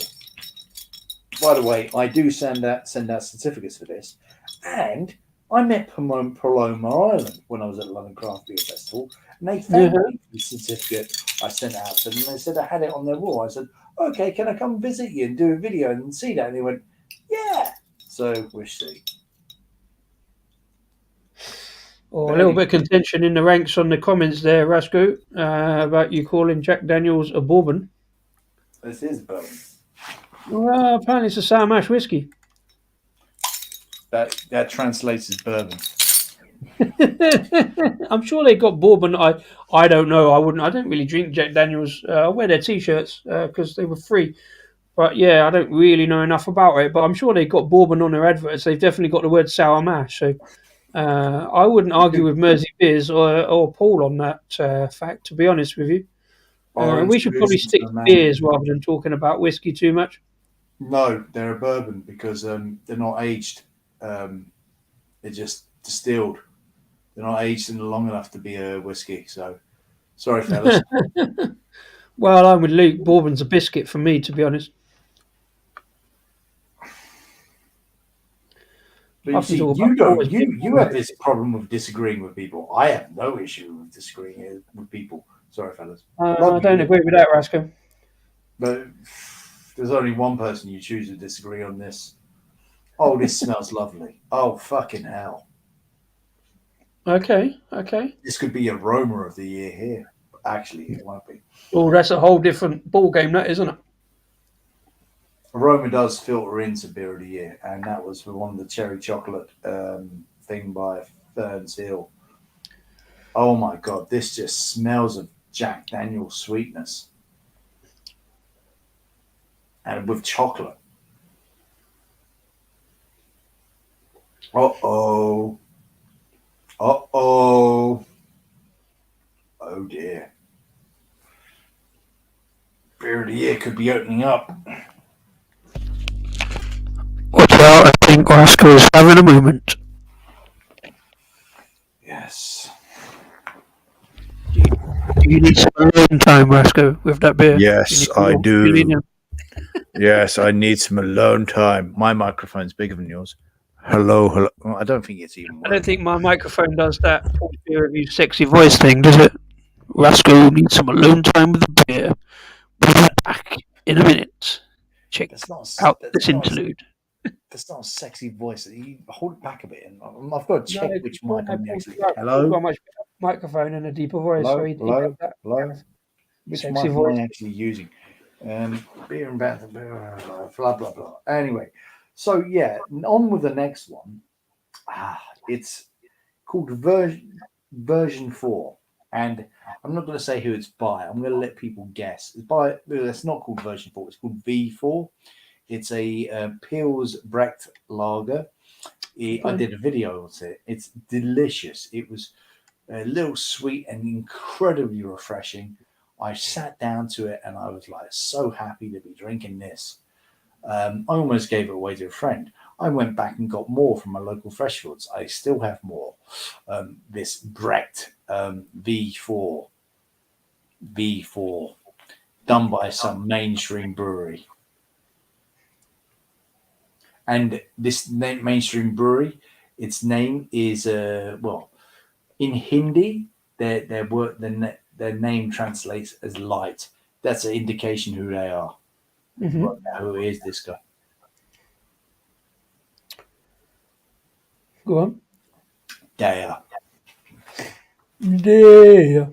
By the way, I do send out certificates for this, and I met Paloma Island when I was at the London Craft Beer Festival, and they Yeah. thanked me for the certificate I sent out to them. And they said I had it on their wall. I said, "Okay, can I come visit you and do a video and see that?" And they went, "Yeah." So we'll see. Or a But little bit of anyway, contention in the ranks on the comments there, Rasco, about you calling Jack Daniels a bourbon. this is bourbon. Well, apparently it's a sour mash whiskey. That translates as bourbon. I'm sure they got bourbon. I don't know. I wouldn't. I don't really drink Jack Daniels. I wear their t-shirts because they were free. But yeah, I don't really know enough about it. But I'm sure they got bourbon on their adverts. They've definitely got the word sour mash. So I wouldn't argue with Mersey Beers or Paul on that fact. To be honest with you, we Orange should probably juice stick into a to mango. beers rather than talking about whiskey too much. No, they're a bourbon because they're not aged. They're just distilled. They're not aged in long enough to be a whiskey. So sorry, fellas. Well, I'm with Luke. Bourbon's a biscuit for me, to be honest. But you I can see, talk about you don't. always You have this problem with disagreeing with people. I have no issue with disagreeing with people. Sorry, fellas. Love I you, don't Luke. agree with that, Rasco. But there's only one person you choose to disagree on this. Oh, this smells lovely. Oh, fucking hell. Okay, okay. This could be aroma of the year here. Actually, it won't be. Well, that's a whole different ball game, that isn't it? Aroma does filter into beer of the year, and that was for one of the cherry chocolate thing by Ferns Hill. Oh my god, this just smells of Jack Daniel's sweetness and with chocolate. Uh oh. Uh oh. Oh dear. Beer of the year could be opening up. Watch out, I think Rasco is having a moment. Yes. Do you, do you need some alone time, Rasco, with that beer? Do you Yes, need I more feeling? do. Yes, I need some alone time. My microphone's bigger than yours. Hello, hello. Well, I don't think it's even I don't working. think my microphone does that Paul Beer review sexy voice thing, does it? Rasco needs some alone time with the beer. We'll be back in a minute. Check That's not. out That's this not. interlude. That's not a sexy voice. You hold it back a bit, and I've got to No, check because which mic I'm Paul's actually. got Hello, a much better microphone and a deeper voice, so hello, he does hello, that hello. Which sexy mic am voice. I actually using? Beer and bath, blah blah blah. Anyway, so yeah, on with the next one. It's called version 4, and I'm not going to say who it's by. I'm going to let people guess. It's by. It's not called version 4. It's called V4. It's a Pils Brecht lager. I did a video on it. It's delicious. It was a little sweet and incredibly refreshing. I sat down to it and I was like so happy to be drinking this. I almost gave it away to a friend. I went back and got more from my local fresh foods. I still have more. This Brecht V4 done by some mainstream brewery. And this mainstream brewery, its name is well, in Hindi their name translates as light. That's an indication who they are. Hmm. Right now, who is this guy? Go on. Daya. Yeah.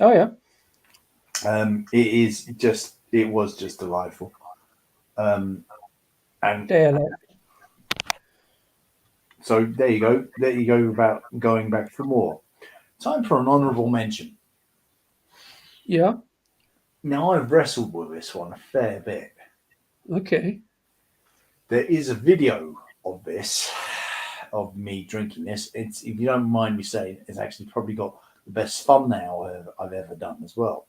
Oh yeah. It was just delightful. And There, like, so there you go. There you go about going back for more. Time for an honourable mention. yeah. Now I've wrestled with this one a fair bit. Okay. There is a video of this, of me drinking this. It's, if you don't mind me saying, it's actually probably got the best thumbnail I've ever done as well.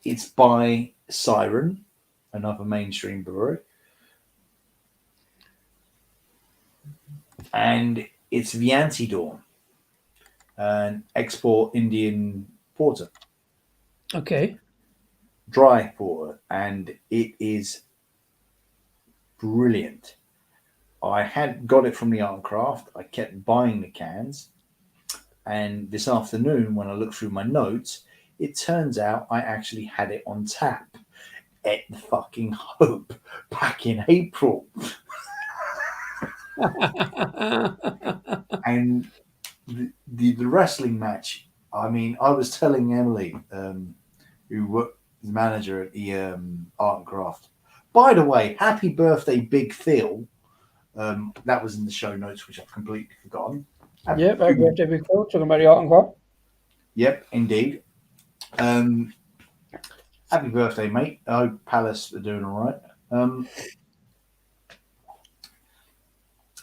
It's by Siren, another mainstream brewery, and it's the Anti-Dawn, an export Indian porter, Okay. dry porter, and it is brilliant. I had got it from the Art and Craft. I kept buying the cans, and this afternoon, when I looked through my notes, it turns out I actually had it on tap at the fucking Hope back in April. And the wrestling match, I mean, I was telling Emily, who was the manager at the Art and Craft, by the way, happy birthday, Big Phil. That was in the show notes, which I've completely forgotten. Yep. Happy birthday, Big Phil. Talking about the art and craft. Yep, indeed. Happy birthday, mate. I hope Palace are doing all right.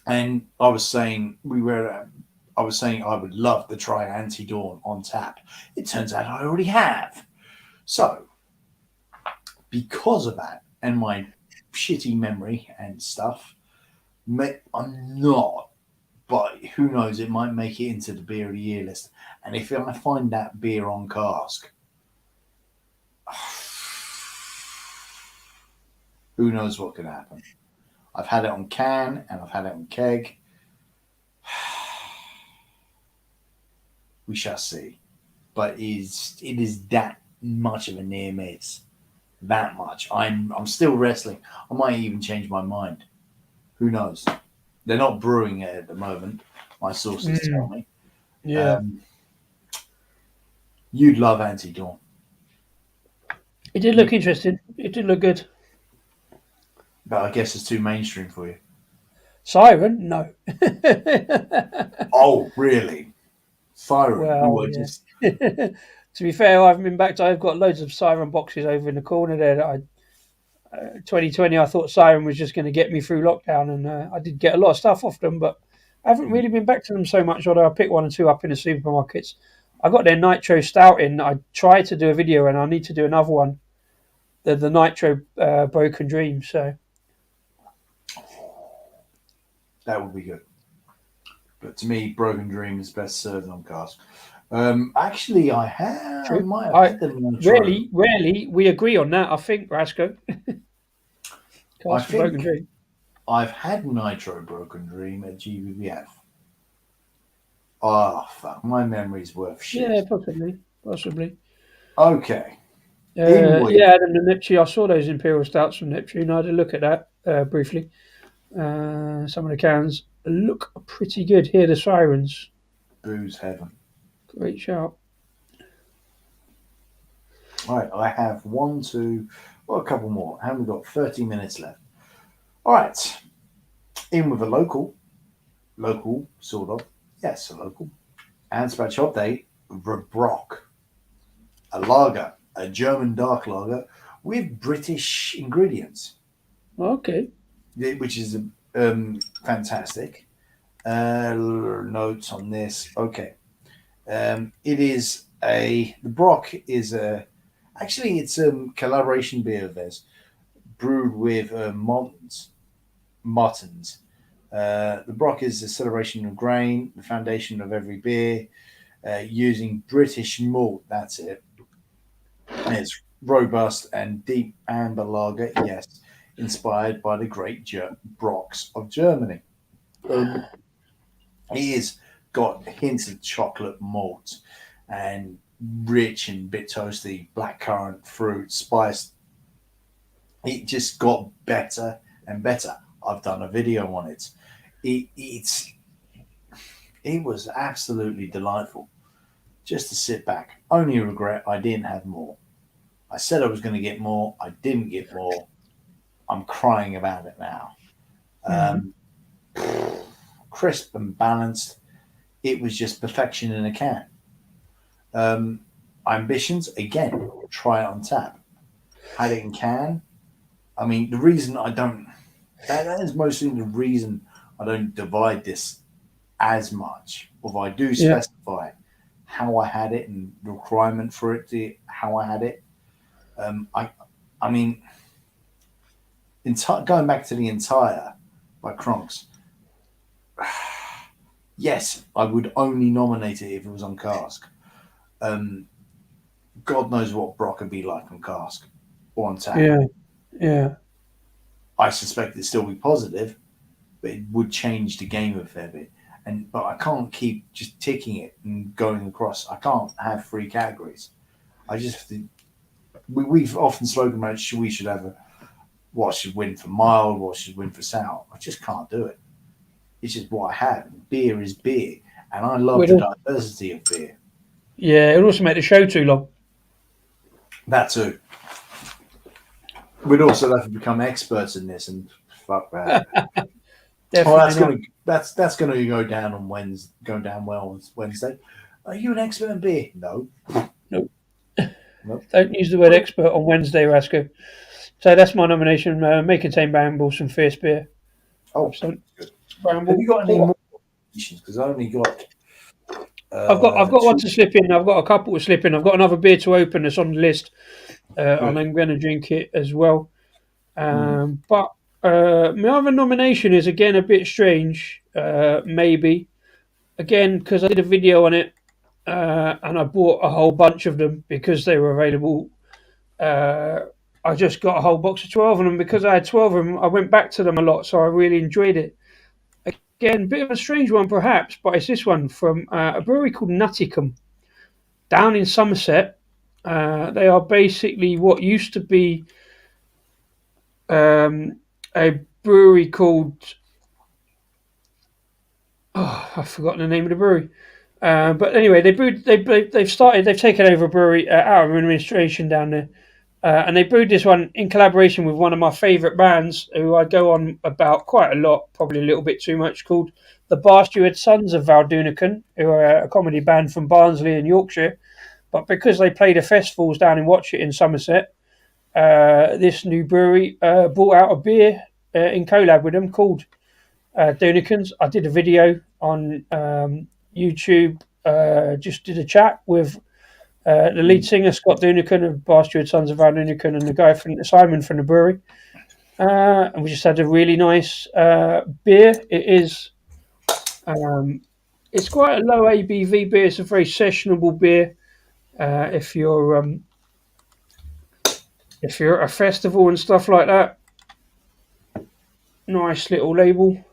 And I was saying I was saying I would love to try Anti-Dawn on tap. It turns out I already have. So, because of that and my shitty memory and stuff, I'm not. But who knows? It might make it into the beer of the year list. And if I find that beer on cask, who knows what could happen? I've had it on can and I've had it on keg. We shall see. But it is that much of a near miss. That much. I'm still wrestling. I might even change my mind. Who knows? They're not brewing it at the moment. My sources tell me. Yeah. You'd love Anti-Dawn. It did look interesting. It did look good. But I guess it's too mainstream for you. Siren? No. Oh, really? Siren? Well, yeah. To be fair, I haven't been back to. I've got loads of Siren boxes over in the corner there. That 2020, I thought Siren was just going to get me through lockdown, and I did get a lot of stuff off them, but I haven't really been back to them so much. Although I picked one or two up in the supermarkets. I got their Nitro Stout in. I tried to do a video, and I need to do another one. The Nitro Broken Dream. So that would be good. But to me, Broken Dream is best served on cask. Actually, I have. true. I might have had the Nitro. Rarely we agree on that. I think Rasco. I Cask for Broken think Dream. I've had Nitro Broken Dream at GBBF. Oh, fuck. My memory's worth shit. Yeah, possibly. Okay. Yeah, and the Neptune. I saw those Imperial Stouts from Neptune. I had a look at that briefly. Some of the cans look pretty good. Hear the sirens. Booze heaven. Great shout. All right, I have one, two, well, a couple more. And we've got 30 minutes left. All right. In with a local, sort of. Yes, a local. And scratch update, Brock. A lager, a German dark lager with British ingredients. Okay. Which is fantastic. Notes on this. Okay. It is the Brock is actually it's a collaboration beer of theirs brewed with Martins. The Brock is a celebration of grain, the foundation of every beer, using British malt. That's it. And it's robust and deep amber lager, yes, inspired by the great Brocks of Germany. It is got hints of chocolate malt and rich and bit toasty blackcurrant fruit spice. It just got better and better. I've done a video on it. It was absolutely delightful just to sit back. Only regret I didn't have more. I said I was going to get more. I didn't get more. I'm crying about it now. Um, Crisp and balanced. It was just perfection in a can. Um, Ambitions again. Try it on tap. Had it in can. I mean, the reason I don't. That is mostly the reason I don't divide this as much. If I do Yeah. specify how I had it and the requirement for it to how I had it. I mean, going back to the entire by Kronks. Yes, I would only nominate it if it was on cask. God knows what Brock would be like on cask or on tap. Yeah. Yeah. I suspect it'd still be positive, but it would change the game a fair bit. But I can't keep just ticking it and going across. I can't have three categories. I just we've often spoken about we should have what should win for mild, what should win for sour. I just can't do it. It's just what I have. Beer is beer, and I love the diversity of beer. Yeah, it would also make the show too long. That too. We'd also have to become experts in this, and fuck that. That's gonna go down on Wednesday. Go down well on Wednesday. Are you an expert in beer? No. Nope. Nope. Don't use the word expert on Wednesday, Rasco. So that's my nomination. May contain brambles and fierce beer. Oh, Excellent. good. Bramble. Have you got any more nominations? Because I only got. I've got one to slip in. I've got a couple to slip in. I've got another beer to open that's on the list, and I'm going to drink it as well. But my other nomination is again a bit strange, maybe. Again, because I did a video on it, and I bought a whole bunch of them because they were available. I just got a whole box of 12 of them because I had 12 of them. I went back to them a lot, so I really enjoyed it. Again, bit of a strange one perhaps, but it's this one from a brewery called Nutticum down in Somerset. They are basically what used to be a brewery called I've forgotten the name of the brewery. But anyway, they've taken over a brewery out of administration down there. And they brewed this one in collaboration with one of my favourite bands, who I go on about quite a lot, probably a little bit too much, called the Bastard Sons of Valdunican, who are a comedy band from Barnsley in Yorkshire. But because they played at festivals down in Watchet in Somerset, this new brewery brought out a beer in collab with them called Dunicans. I did a video on YouTube, just did a chat with the lead singer Scott Dunican of Bastard Sons of Valdunican and the guy from Simon from the brewery, and we just had a really nice beer. It is, it's quite a low ABV beer. It's a very sessionable beer. If you're at a festival and stuff like that, nice little label,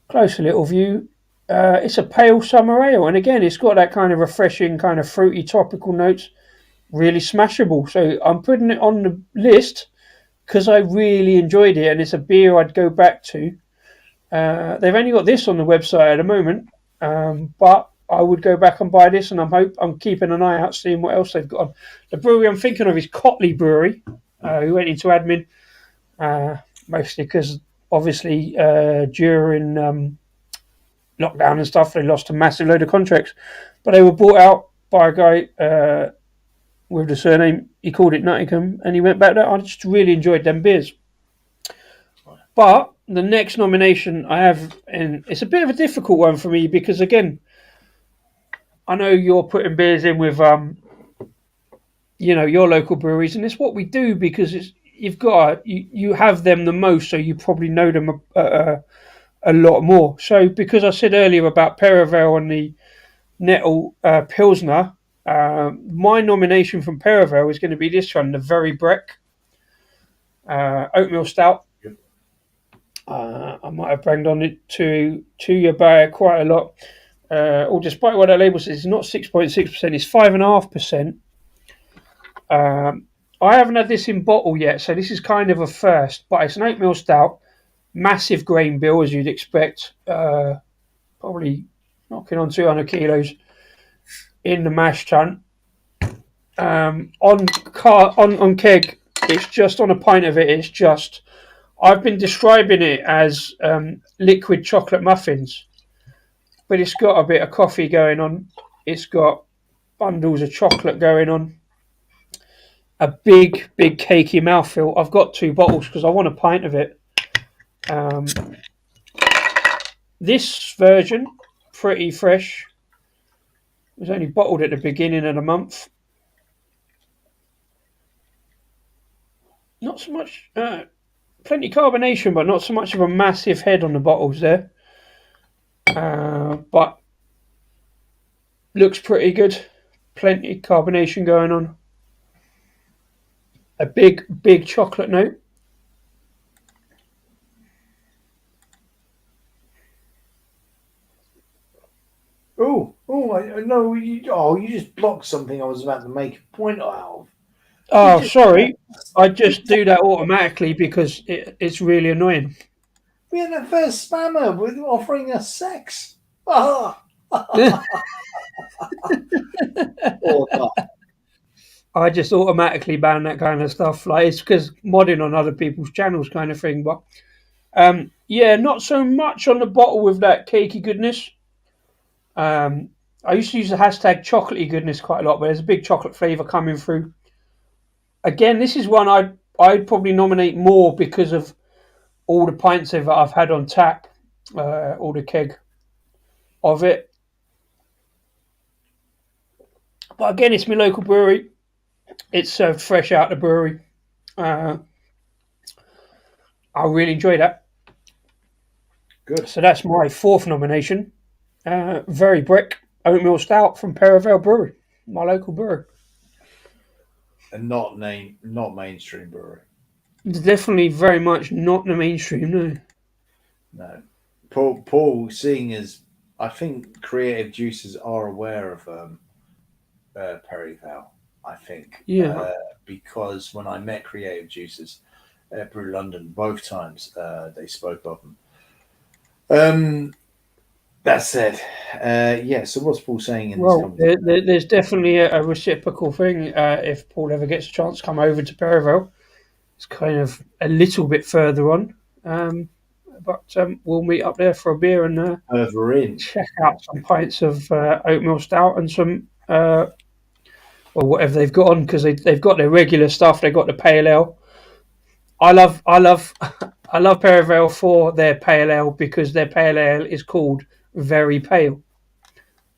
closer little view. It's a pale summer ale, and again, it's got that kind of refreshing, kind of fruity, tropical notes. Really smashable. So I'm putting it on the list because I really enjoyed it, and it's a beer I'd go back to. They've only got this on the website at the moment, but I would go back and buy this, and I'm keeping an eye out, seeing what else they've got on. The brewery I'm thinking of is Cotley Brewery, who went into admin, mostly because obviously during lockdown and stuff, they lost a massive load of contracts, but they were bought out by a guy with the surname, he called it Nutticum, and he went back there. I just really enjoyed them beers. But the next nomination I have, and it's a bit of a difficult one for me because, again, I know you're putting beers in with, your local breweries, and it's what we do because you have them the most, so you probably know them a lot more. So because I said earlier about Paravel and the Nettle Pilsner, my nomination from Paravel is going to be this one, the Very Breck oatmeal stout. I might have banged on it to your bar quite a lot. Or despite what that label says, it's not 6.6%, it's 5.5%. I haven't had this in bottle yet, so this is kind of a first, but it's an oatmeal stout, massive grain bill as you'd expect, probably knocking on 200 kilos in the mash tun. On keg, it's just on a pint of it. It's just I've been describing it as liquid chocolate muffins, but it's got a bit of coffee going on. It's got bundles of chocolate going on. A big cakey mouthfeel. I've got 2 bottles because I want a pint of it. This version, pretty fresh. It was only bottled at the beginning of the month. Not so much, plenty carbonation, but not so much of a massive head on the bottles there. But looks pretty good. Plenty carbonation going on. A big chocolate note. I know. You just blocked something I was about to make a point out of. Oh, sorry. I just do that automatically because it's really annoying. We had the first spammer with offering us sex. Ah. Or not. I just automatically ban that kind of stuff. Like it's because modding on other people's channels, kind of thing. But yeah, not so much on the bottle with that cakey goodness. I used to use the hashtag chocolatey goodness quite a lot, but there's a big chocolate flavour coming through. Again, this is one I'd probably nominate more because of all the pints of it I've had on tap, all the keg of it. But again, it's my local brewery. It's served fresh out the brewery. I really enjoy that. Good. So that's my 4th nomination. Very Brick Oatmeal Stout from Perivale Brewery, my local brewery. And not mainstream brewery. It's definitely very much not the mainstream, no. No. Paul, seeing as I think creative juices are aware of Perivale, I think. Yeah. Because when I met creative juices at Brew London, both times they spoke of them. That said, so what's Paul saying in this conversation? There's definitely a reciprocal thing. If Paul ever gets a chance to come over to Perivale, it's kind of a little bit further on. But we'll meet up there for a beer and further in. Check out some pints of oatmeal stout and some, or whatever they've got on, because they've got their regular stuff. They've got the pale ale. I love Perivale for their pale ale because their pale ale is called Very Pale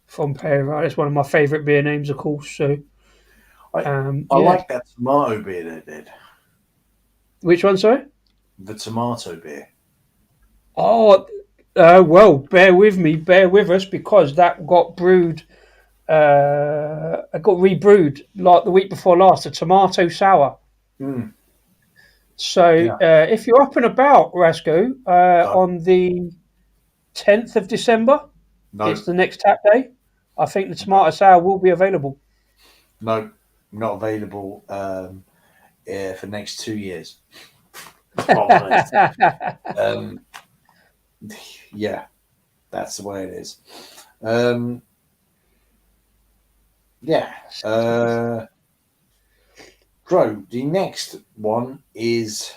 from Perivale. It's one of my favourite beer names, of course. So I like that tomato beer they did. Which one, sorry? The tomato beer. Oh, well, bear with us, because that got brewed. It got rebrewed like the week before last, a tomato sour. Mm. So if you're up and about, Rasco, on the 10th of December, it's the next tap day. I think the tomato sour will be available. No, not available for the next 2 years. Yeah, that's the way it is. Bro, the next one is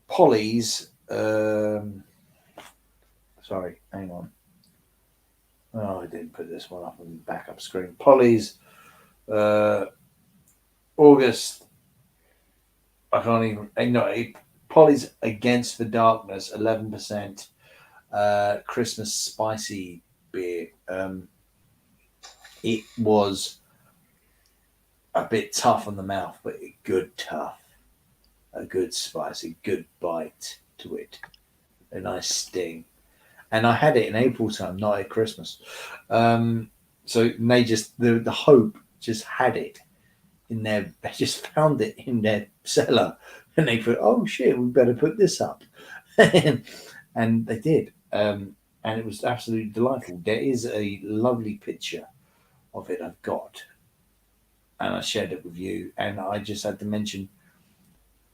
Polly's. Sorry, hang on. Oh, I didn't put this one up on the backup screen. Polly's August. I can't even. No, Polly's Against the Darkness, 11%. Christmas spicy beer. It was a bit tough on the mouth, but good tough. A good spicy, good bite to it. A nice sting. And I had it in April time, not at Christmas. So they just, the Hope just had it in their, they just found it in their cellar. And they thought, oh shit, we better put this up. And they did. And it was absolutely delightful. There is a lovely picture of it I've got, and I shared it with you. And I just had to mention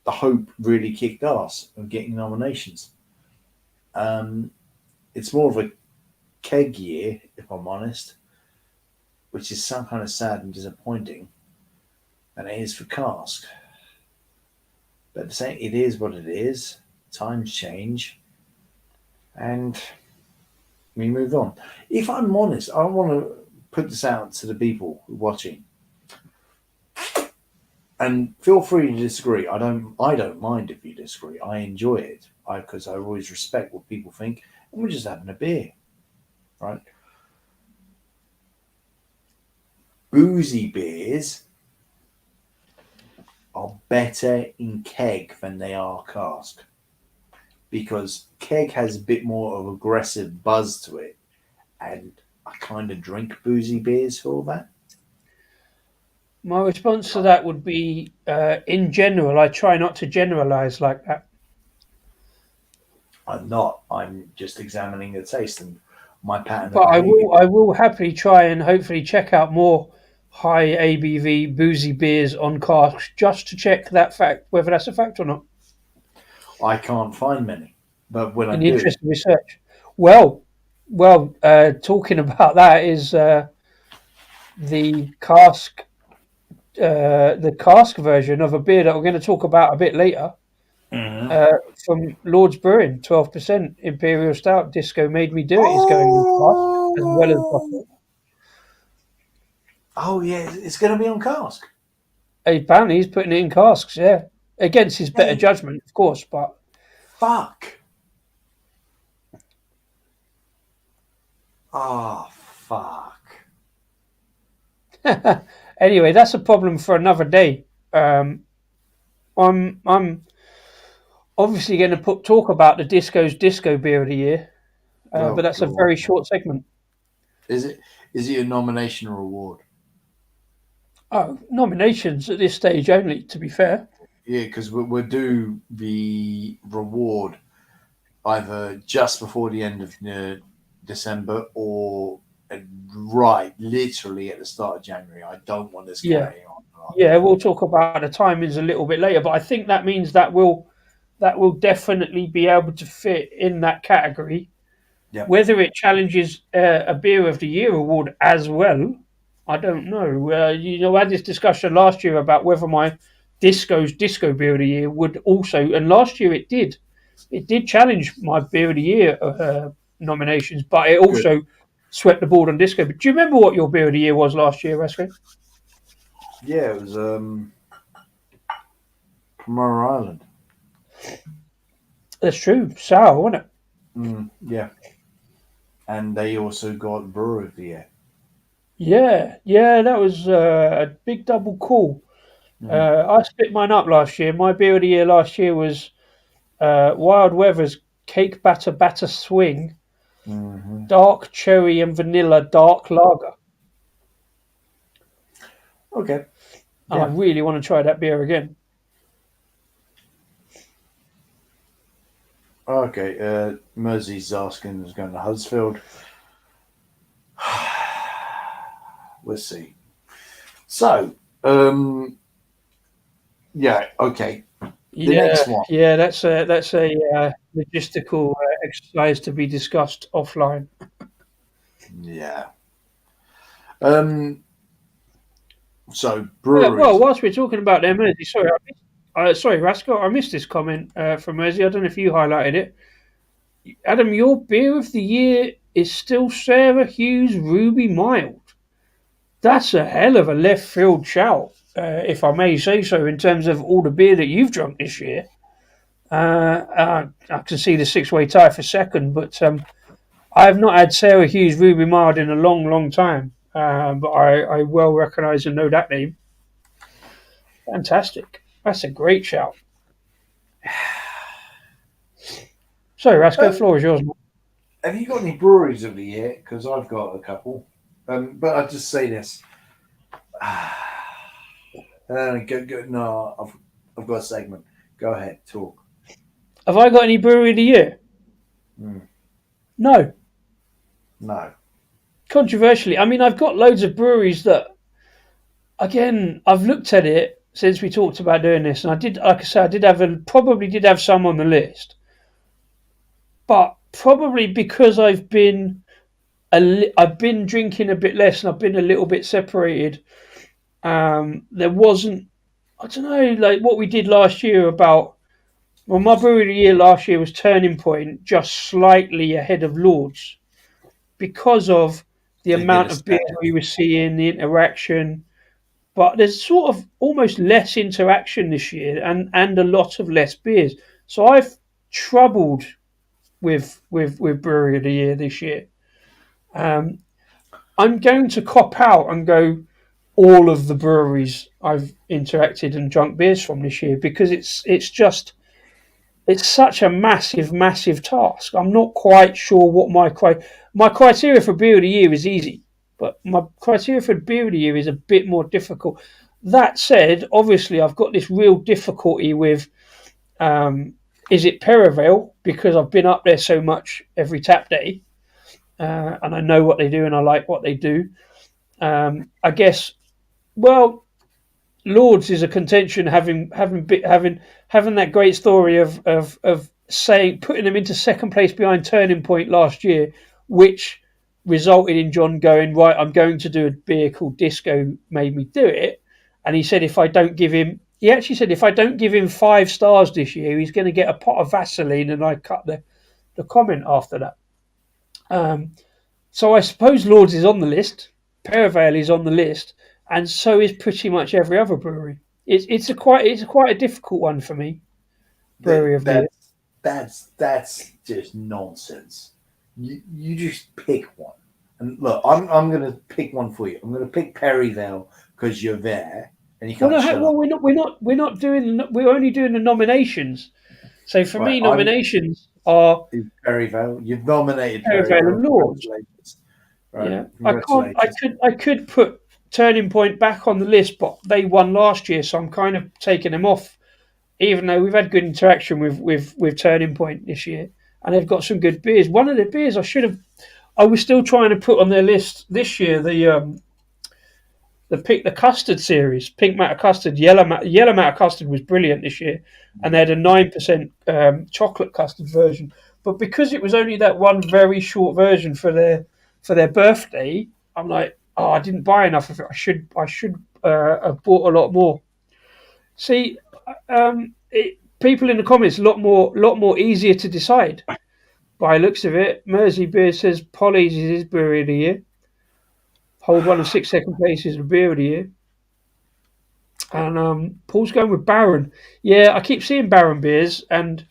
the Hope really kicked ass of getting nominations. Um, it's more of a keg year, if I'm honest, which is some kind of sad and disappointing than it is for cask. But at the same, it is what it is. Times change, and we move on. If I'm honest, I want to put this out to the people watching, and feel free to disagree. I don't mind if you disagree. I enjoy it. Because I always respect what people think, and we're just having a beer, right? Boozy beers are better in keg than they are cask because keg has a bit more of aggressive buzz to it, and I kind of drink boozy beers for that. My response to that would be, in general, I try not to generalize like that. I'm not. I'm just examining the taste and my pattern But of behavior. I will happily try and hopefully check out more high ABV boozy beers on cask just to check that fact, whether that's a fact or not, I can't find many, but when I in the do, interest of research. Well, talking about that is the cask, the cask version of a beer that we're going to talk about a bit later. Mhm. Uh, from Lord's Brewing, 12% Imperial Stout. Disco Made Me Do It is going in cask as well as Oh, bottle. oh yeah, it's going to be on cask. Apparently, he's putting it in casks. Yeah, against his better Hey, judgment, of course. But fuck. Oh, fuck. anyway, that's a problem for another day. Um, I'm obviously going to talk about the disco's disco beer of the year, but Oh that's a god. very short segment. Is it? Is it a nomination or award? Oh, nominations at this stage only. To be fair, Yeah, because we'll do the reward either just before the end of December or right, literally at the start of January. I don't want this yeah, carrying on. yeah, we'll talk about the timings a little bit later. But I think that means that will definitely be able to fit in that category. Yep, Whether it challenges a Beer of the Year award as well, I don't know. We had this discussion last year about whether my Disco's Disco Beer of the Year would also, and last year it did. It did challenge my Beer of the Year nominations, but it good. also swept the board on Disco. But do you remember what your Beer of the Year was last year, Rasco? Yeah, it was Pomero Island. That's true. Sour, wasn't it? Yeah, and they also got Brewery of the Year. Yeah, yeah, that was a big double call. Mm. I split mine up last year. My Beer of the Year last year was Wild Weather's Cake Batter Swing, Hmm. Dark Cherry and Vanilla Dark Lager. Okay. And I Yeah. really want to try that beer again. Okay. Mersey's asking who's going to Huddersfield. Let's see. So, yeah. Okay. The Yeah, next one. yeah, that's a logistical exercise to be discussed offline. Yeah. Um. So Well, breweries. whilst we're talking about them, Mersey, sorry, Rascal, I missed this comment from Mersey. I don't know if you highlighted it. Adam, your beer of the year is still Sarah Hughes Ruby Mild. That's a hell of a left field shout, if I may say so, in terms of all the beer that you've drunk this year. I can see the six-way tie for second, but I have not had Sarah Hughes Ruby Mild in a long, long time. But I well recognise and know that name. Fantastic. That's a great shout. Sorry, Rasco, Um. floor is yours. Have you got any breweries of the year? Because I've got a couple. But I just say this. No, I've got a segment. Go ahead, talk. Have I got any brewery of the year? Hmm. No. No. Controversially, I mean, I've got loads of breweries that, again, I've looked at it since we talked about doing this, and I did, like I said, probably did have some on the list, but probably because I've been drinking a bit less and I've been a little bit separated. There wasn't, I don't know, like what we did last year about. Well, my brewery of the year last year was Turning Point, just slightly ahead of Lords because of the They did a amount of beers stat. we were seeing, the interaction. But there's sort of almost less interaction this year, and a lot of less beers. So I've troubled with brewery of the year this year. Um, I'm going to cop out and go all of the breweries I've interacted and drunk beers from this year because it's such a massive task. I'm not quite sure what my criteria for beer of the year is easy, but my criteria for beer of the year is a bit more difficult. That said, obviously I've got this real difficulty with um, is it Perivale because I've been up there so much every tap day, and I know what they do and I like what they do. I guess well, Lords is a contention having that great story of saying putting them into second place behind Turning Point last year, which resulted in John going right. I'm going to do a beer called Disco. Made me do it, and he said if I don't give him, he actually said if I don't give him 5 stars this year, he's going to get a pot of Vaseline, and I cut the comment after that. Um, so I suppose Lords is on the list, Perivale is on the list, and so is pretty much every other brewery. It's quite a difficult one for me. That, Brewery of the year. that's just nonsense. You just pick one. And look, I'm going to pick one for you. I'm going to pick Perryvale because you're there and you Well, can't no, shut well, up. we're not doing. We're only doing the nominations. So for Right, me, I'm nominations are Perryvale. You've nominated Perivale Perryvale. and Lords. Congratulations. Right, Yeah, I can't. congratulations. I could put Turning Point back on the list, but they won last year, so I'm kind of taking them off. Even though we've had good interaction with Turning Point this year, and they've got some good beers. One of the beers I was still trying to put on their list this year. The custard series, pink matter custard, yellow matter custard was brilliant this year, and they had a 9% chocolate custard version. But because it was only that one very short version for their birthday, I'm like, oh, I didn't buy enough of it. I should have bought a lot more. See, people in the comments lot more easier to decide. By looks of it, Mersey Beer says Polly's is his brewery of the year. Hold one of 6 second places of beer of the year. And Paul's going with Baron. Yeah, I keep seeing Baron beers, and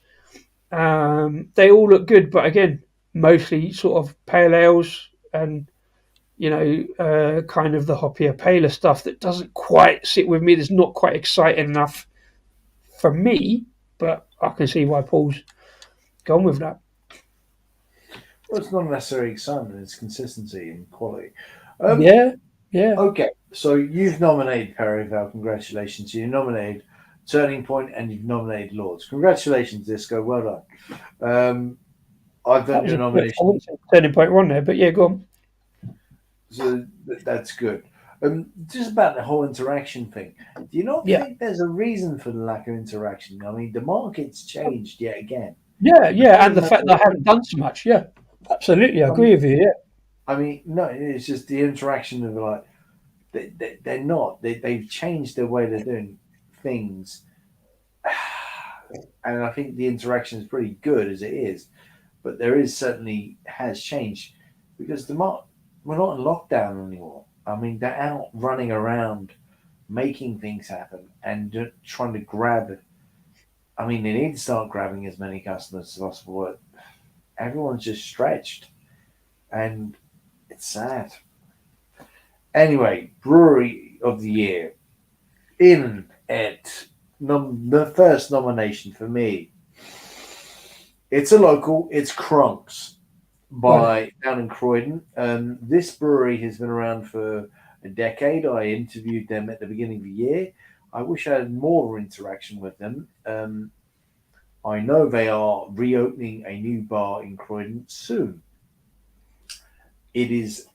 they all look good. But again, mostly sort of pale ales and kind of the hoppier, paler stuff that doesn't quite sit with me. That's not quite exciting enough for me. But I can see why Paul's gone with that. Well, it's not necessarily excitement, it's consistency and quality. Yeah, yeah. Okay, so you've nominated Perryvale. Congratulations. You nominated Turning Point and you've nominated Lords. Congratulations, Disco. Well done. I've That done was your a I nomination, wouldn't say Turning Point one there, but yeah, go on. so that's good. Just about the whole interaction thing. Do you not Yeah, think there's a reason for the lack of interaction? I mean, the market's changed yet again. The yeah, and the fact that I fundamental. haven't done so much. Yeah, absolutely, I I mean, agree with you. Yeah, no, it's just the interaction of like they're not. They've changed their way they're doing things, and I think the interaction is pretty good as it is. But there is certainly has changed because we're not in lockdown anymore. I mean, they're out running around, making things happen, and trying to grab. I mean, they need to start grabbing as many customers as possible. But everyone's just stretched, and it's sad. Anyway, brewery of the year in at the first nomination for me. It's a local. It's Crunk's right. by down in Croydon. This brewery has been around for a decade. I interviewed them at the beginning of the year. I wish I had more interaction with them. I know they are reopening a new bar in Croydon soon. It is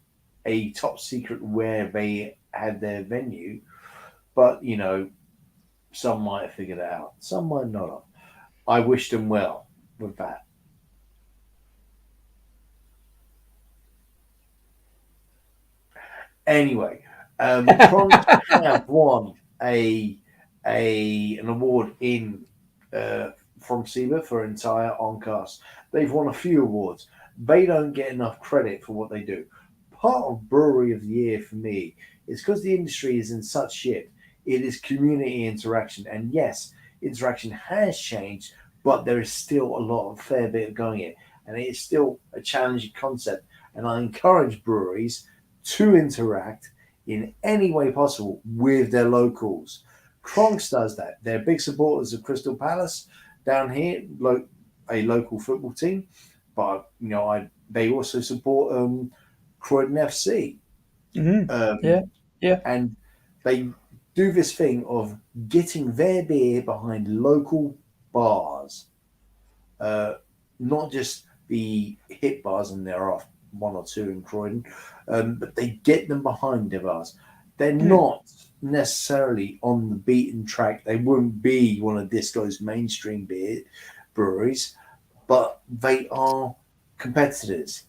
a top secret where they had their venue, but some might have figured it out, some might not have. I wish them well with that. Anyway, Kronk have won an award in from SIBA for entire on-cast. They've won a few awards. They don't get enough credit for what they do. Part of Brewery of the Year for me is because the industry is in such shit. It is community interaction, and yes, interaction has changed, but there is still a lot of fair bit of going in, and it is still a challenging concept. And I encourage breweries to interact in any way possible with their locals. Kronks does that. They're big supporters of Crystal Palace down here, a local football team, but they also support Croydon FC, Yeah, yeah. and they do this thing of getting their beer behind local bars, uh, not just the hit bars, and there are one or two in Croydon, but they get them behind their bars. They're not necessarily on the beaten track. They wouldn't be one of Disco's mainstream beer breweries, but they are competitors.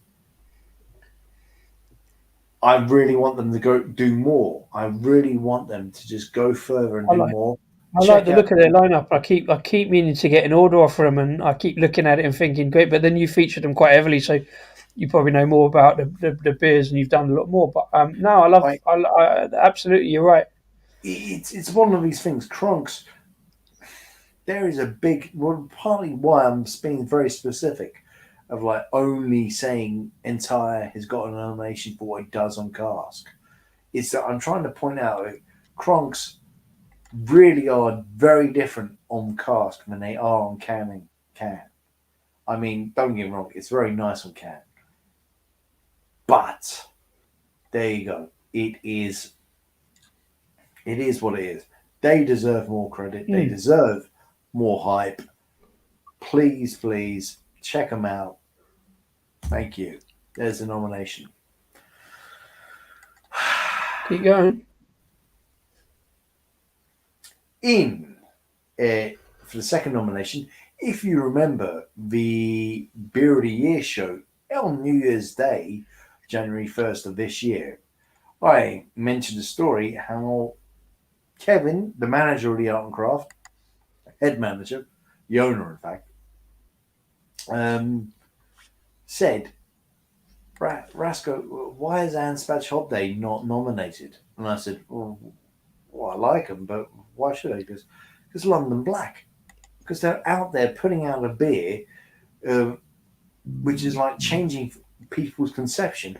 I really want them to go do more. I really want them to just go further and I do like more. I like Check the out. look of their lineup. I keep meaning to get an order off them, and I keep looking at it and thinking, great. But then you featured them quite heavily, so you probably know more about the beers, and you've done a lot more. But no, I love. I Absolutely, you're right. it's one of these things. Kronks, there is a big well, partly why I'm being very specific of like only saying entire has got an nomination for what he does on cask. It's that I'm trying to point out that Kronks really are very different on cask than they are on can. I mean, don't get me wrong, it's very nice on can. But there you go. It is what it is. They deserve more credit. They Mm. deserve more hype. Please, please check them out. Thank you. There's a nomination. Keep going. In for the second nomination, if you remember the Beer of the Year show on New Year's Day, January 1st of this year, I mentioned a story how Kevin, the manager of the Art and Craft, head manager, the owner, in fact, um, said, Rasco, why is Anne Spatch Hop Day not nominated? And I said, well, I like them, but why should I? Because London Black. Because they're out there putting out a beer uh, which is like changing people's conception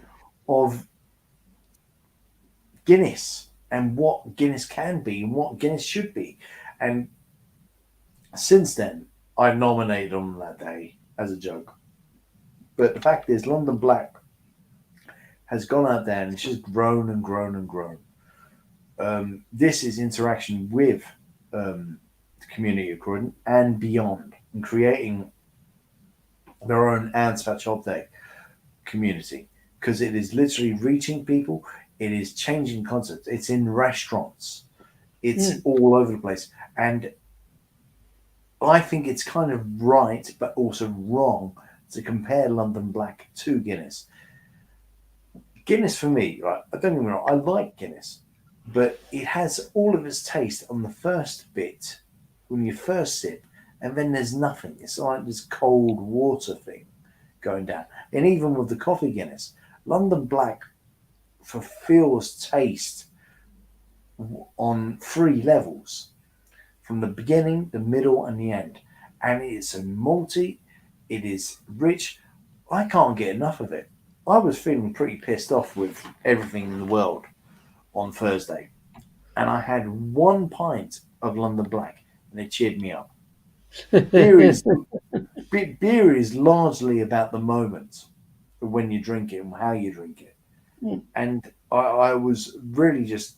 of Guinness and what Guinness can be and what Guinness should be. And since then, I nominated them that day as a joke. But the fact is, London Black has gone out there and it's just grown and grown and grown. This is interaction with the community of Croydon and beyond, and creating their own Anspach Hop Day community because it is literally reaching people. It is changing concepts. It's in restaurants. It's all over the place. And I think it's kind of right, but also wrong to compare London Black to Guinness. Guinness for me, right? I don't get me wrong. I like Guinness, but it has all of its taste on the first bit when you first sip, and then there's nothing. It's like this cold water thing going down. And even with the coffee Guinness, London Black fulfills taste on three levels from the beginning, the middle, and the end. And it's a malty, it is rich. I can't get enough of it. I was feeling pretty pissed off with everything in the world on Thursday, and I had one pint of London Black, and it cheered me up. Beer is beer is largely about the moment when you drink it and how you drink it. And I was really just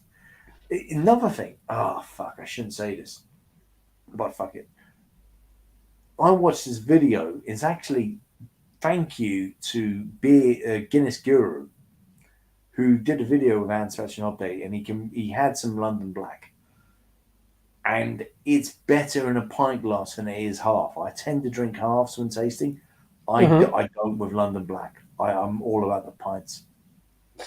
another thing. Oh fuck! I shouldn't say this, but fuck it. I watched this video. It's actually thank you to Beer Guinness Guru, who did a video with Anne Scratch and Update, and he had some London Black, and it's better in a pint glass than it is half. I tend to drink halves when tasting. Uh-huh. I don't with London Black. I'm all about the pints.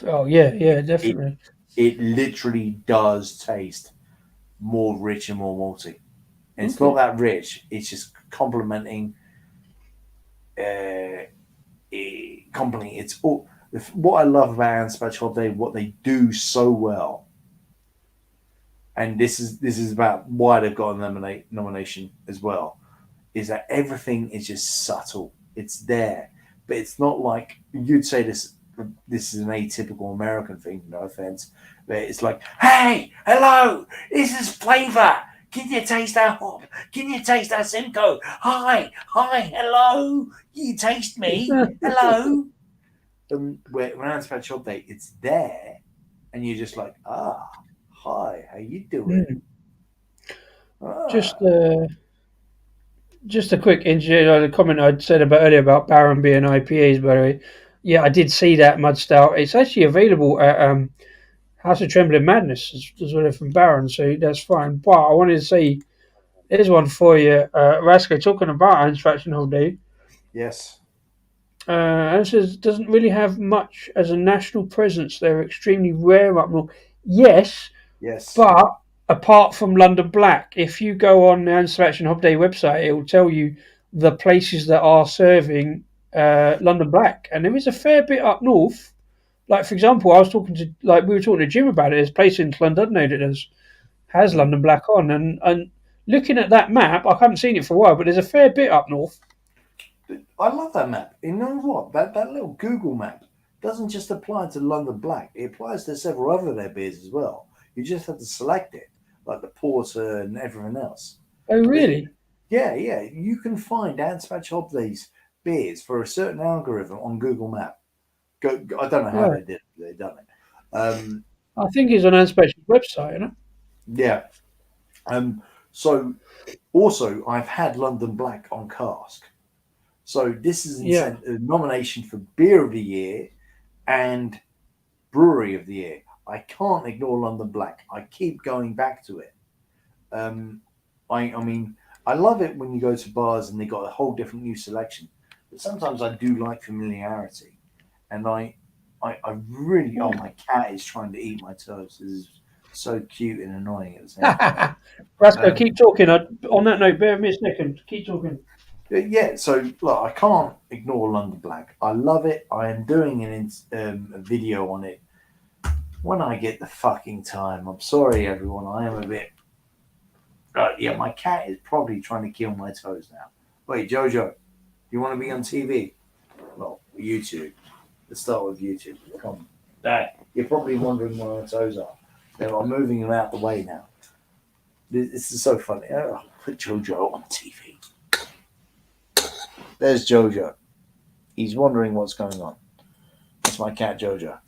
Oh yeah, yeah, It definitely. it literally does taste more rich and more malty. And it's not Okay. that rich. It's just complementing. Uh, company. It's all what I love about Anne Spatch Holiday. What they do so well, and this is about why they've got a nomination as well. Is that everything is just subtle. It's there, but it's not like you'd say this. This is an atypical American thing. No offense, but it's like, hey, hello, this is flavor. Can you taste that hop? Can you taste that Simcoe? Hi, hello. You taste me? Hello. When I Spatch Update, it's there, and you're just like, hi, how you doing? Mm. Just Ah, uh, just a quick the comment I'd said about earlier about Baron being IPAs. By the way, yeah, I did see that mud stout. It's actually available at House of Trembling Madness as well from Baron, so that's fine. But I wanted to say, here's one for you, Rasco. Talking about Anthrax Whole Day. yes, And it says doesn't really have much as a national presence. They're extremely rare up north. Yes, yes. but apart from London Black, if you go on the Anthrax and Hob Day website, it will tell you the places that are serving London Black, and there is a fair bit up north. Like for example, I was talking to we were talking to Jim about it. There's a place in London that has Mm. London Black on, and looking at that map, I haven't seen it for a while, but there's a fair bit up north. I love that map. You know what? That little Google map doesn't just apply to London Black. It applies to several other their beers as well. You just have to select it, like the porter and everything else. Oh, But really? yeah, yeah, you can find Anspatch Hobley's beers for a certain algorithm on Google Map. I don't know how Right. they did it. They done it. I think it's on Anspecial's website, you know? Yeah. Um, so also, I've had London Black on cask. So this is Yeah. a nomination for Beer of the Year and Brewery of the Year. I can't ignore London Black. I keep going back to it. Um, I mean, I love it when you go to bars and they got a whole different new selection. But sometimes I do like familiarity, and I really. Oh, my cat is trying to eat my toes. This is so cute and annoying at the same time. Rasco, Um, keep talking. On that note, bear with me a second. Keep talking. yeah, so look, I can't ignore London Black. I love it. I am doing a video on it when I get the fucking time. I'm sorry, everyone. I am a bit. Yeah, my cat is probably trying to kill my toes now. Wait, Jojo, do you want to be on TV? Well, YouTube. Let's start with YouTube. Come on. Dad, you're probably wondering where my toes are. I'm moving them out the way now. This is so funny. Oh, put Jojo on TV. There's Jojo. He's wondering what's going on. That's my cat Jojo.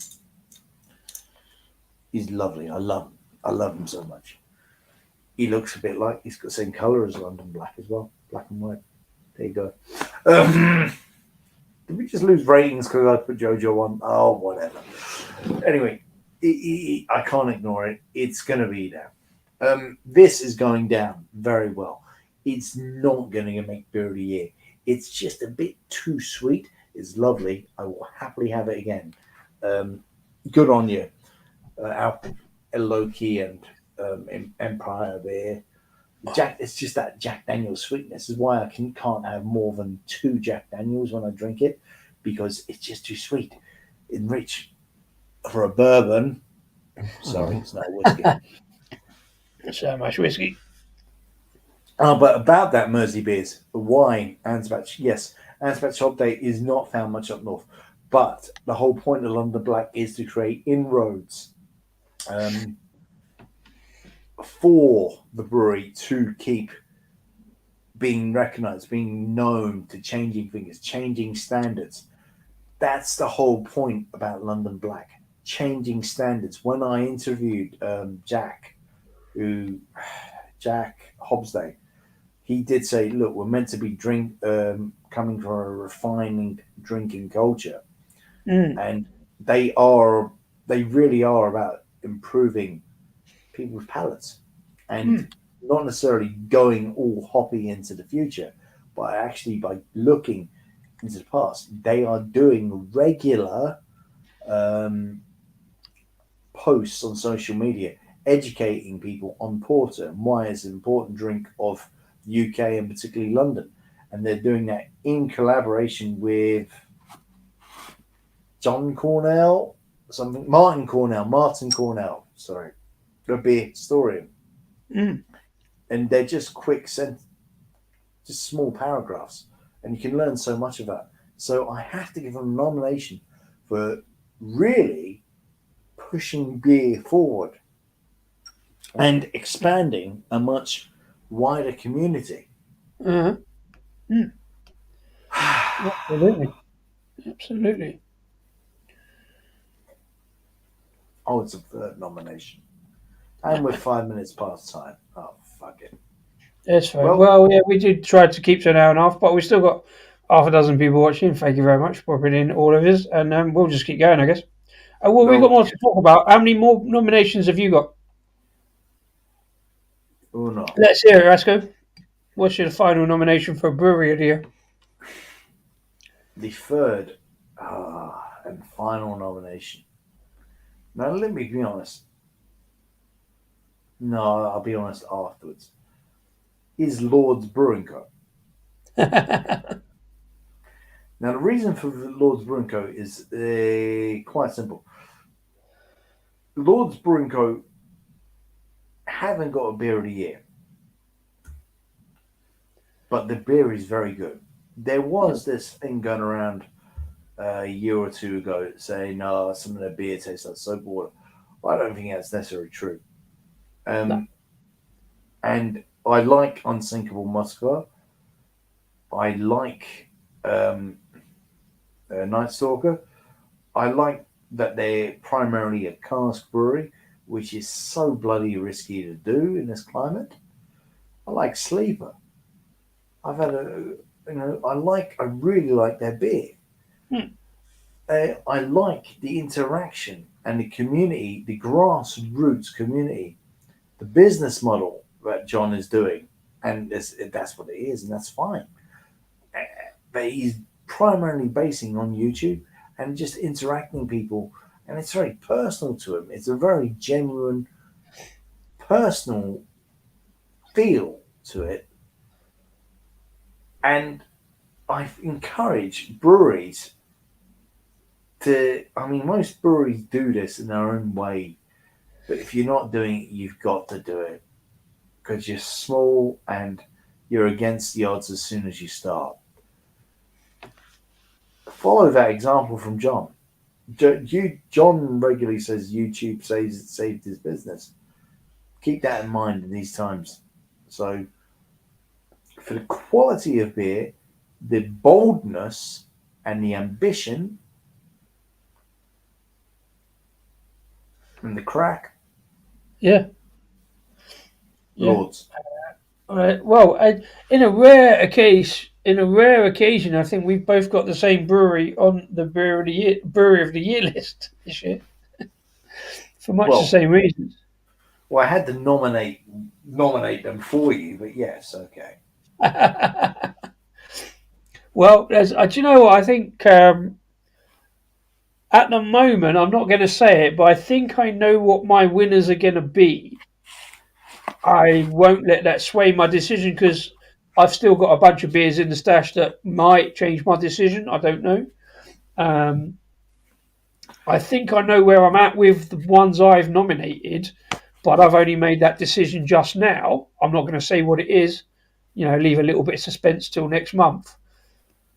He's lovely. I love him. I love him so much. He looks a bit like he's got the same colour as London Black as well. Black and white. There you go. Did we just lose ratings because I put JoJo on? Oh, whatever. Anyway, I can't ignore it. It's going to be there. This is going down very well. It's not going to make beer of the year. It's just a bit too sweet. It's lovely. I will happily have it again. Um, good on you, Alp, Loki, and Empire beer. Jack, it's just that Jack Daniels sweetness is why can't have more than two Jack Daniels when I drink it because it's just too sweet. And rich for a bourbon. Sorry, it's not whiskey. So much whiskey. But about that Mersey beers, why Ansbach? Yes, Ansbach Hop Day is not found much up north, but the whole point of London Black is to create inroads um, for the brewery to keep being recognized, being known, to changing things, changing standards. That's the whole point about London Black, changing standards. When I interviewed Jack, who Jack Hobsday, he did say, "Look, we're meant to be coming from a refining drinking culture, Mm. and they are they really are about improving people's palates, and Mm. not necessarily going all hoppy into the future, but actually by looking into the past, they are doing regular um, posts on social media educating people on porter and why it's an important drink of the UK and particularly London. And they're doing that in collaboration with John Cornell, something Martin Cornell, sorry, the beer historian. Mm. And they're just just small paragraphs, and you can learn so much of that. So I have to give them a nomination for really pushing beer forward and expanding a much wider community. Uh-huh. Mm. Absolutely. Absolutely. Oh, it's a third nomination. And we're 5 minutes past time. Oh, fuck it. That's fine. Well, Well, yeah, we did try to keep to an hour and a half, but we've still got half a dozen people watching. Thank you very much for putting in all of us, and we'll just keep going, I guess. Well, we got well, more to talk about. How many more nominations have you got? uno. Let's hear it, Rasco. What's your final nomination for Brewery of the Year? The third and final nomination. Now, let me be honest. No, I'll be honest afterwards. Is Lord's Brewing Co. Now, the reason for Lord's Brewing Co. is quite simple. Lord's Brewing Co. haven't got a beer of the year, but the beer is very good. There was this thing going around a year or two ago saying, no, some of their beer tastes like soap water. I don't think that's necessarily true. No. Um, and I like Unsinkable Moskva. I like um, Night Stalker. I like that they're primarily a cask brewery, which is so bloody risky to do in this climate. I like Sleeper. I've had I really like their beer. Hmm. I like the interaction and the community, the grassroots community, the business model that John is doing, and that's what it is, and that's fine. But he's primarily basing on YouTube and just interacting people, and it's very personal to him. It's a very genuine, personal feel to it, and I encourage breweries to. I mean, most breweries do this in their own way, but if you're not doing it, you've got to do it because you're small and you're against the odds as soon as you start. Follow that example from John. John regularly says YouTube saved his business. Keep that in mind in these times. So, for the quality of beer, the boldness and the ambition and the crack, Yeah. Yeah. Lords. All right. Well, in a rare occasion, I think we've both got the same brewery on the brewery of the year list this year for much the Well, same reasons. well, I had to nominate them for you, but yes, okay. Well, do you know what I think? At the moment, I'm not going to say it, but I think I know what my winners are going to be. I won't let that sway my decision because I've still got a bunch of beers in the stash that might change my decision. I don't know. Um, I think I know where I'm at with the ones I've nominated, but I've only made that decision just now. I'm not going to say what it is, leave a little bit of suspense till next month.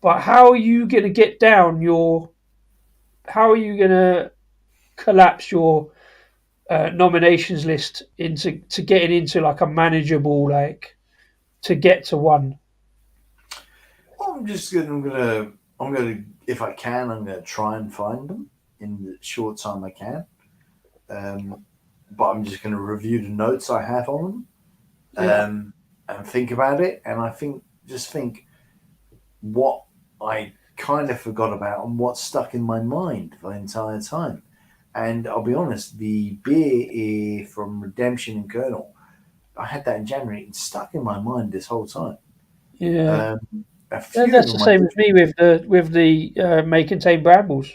But how are you going to get down your? How are you going to collapse your nominations list into to getting into like a manageable to get to one? I'm gonna, if I can, I'm gonna try and find them in the short time I can. Um, but I'm just gonna review the notes I have on them. Yeah. and think about it, and I think what I kind of forgot about and what stuck in my mind the entire time. And I'll be honest, the beer from Redemption and Colonel, I had that in January. It's stuck in my mind this whole time. Yeah, Um, a few of that's the them I same did. as me with the may contain brambles.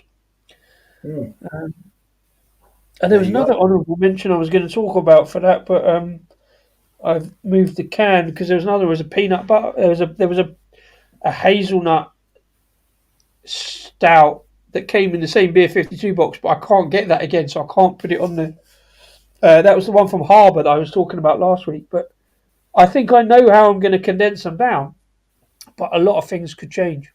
Hmm, And there there was you go. another honourable mention I was going to talk about for that, but I've moved the can because there was a peanut butter. There was a hazelnut stout that came in the same beer 52 box, but I can't get that again, so I can't put it on there. That was the one from Harbour that I was talking about last week, but I think I know how I'm going to condense them down, but a lot of things could change.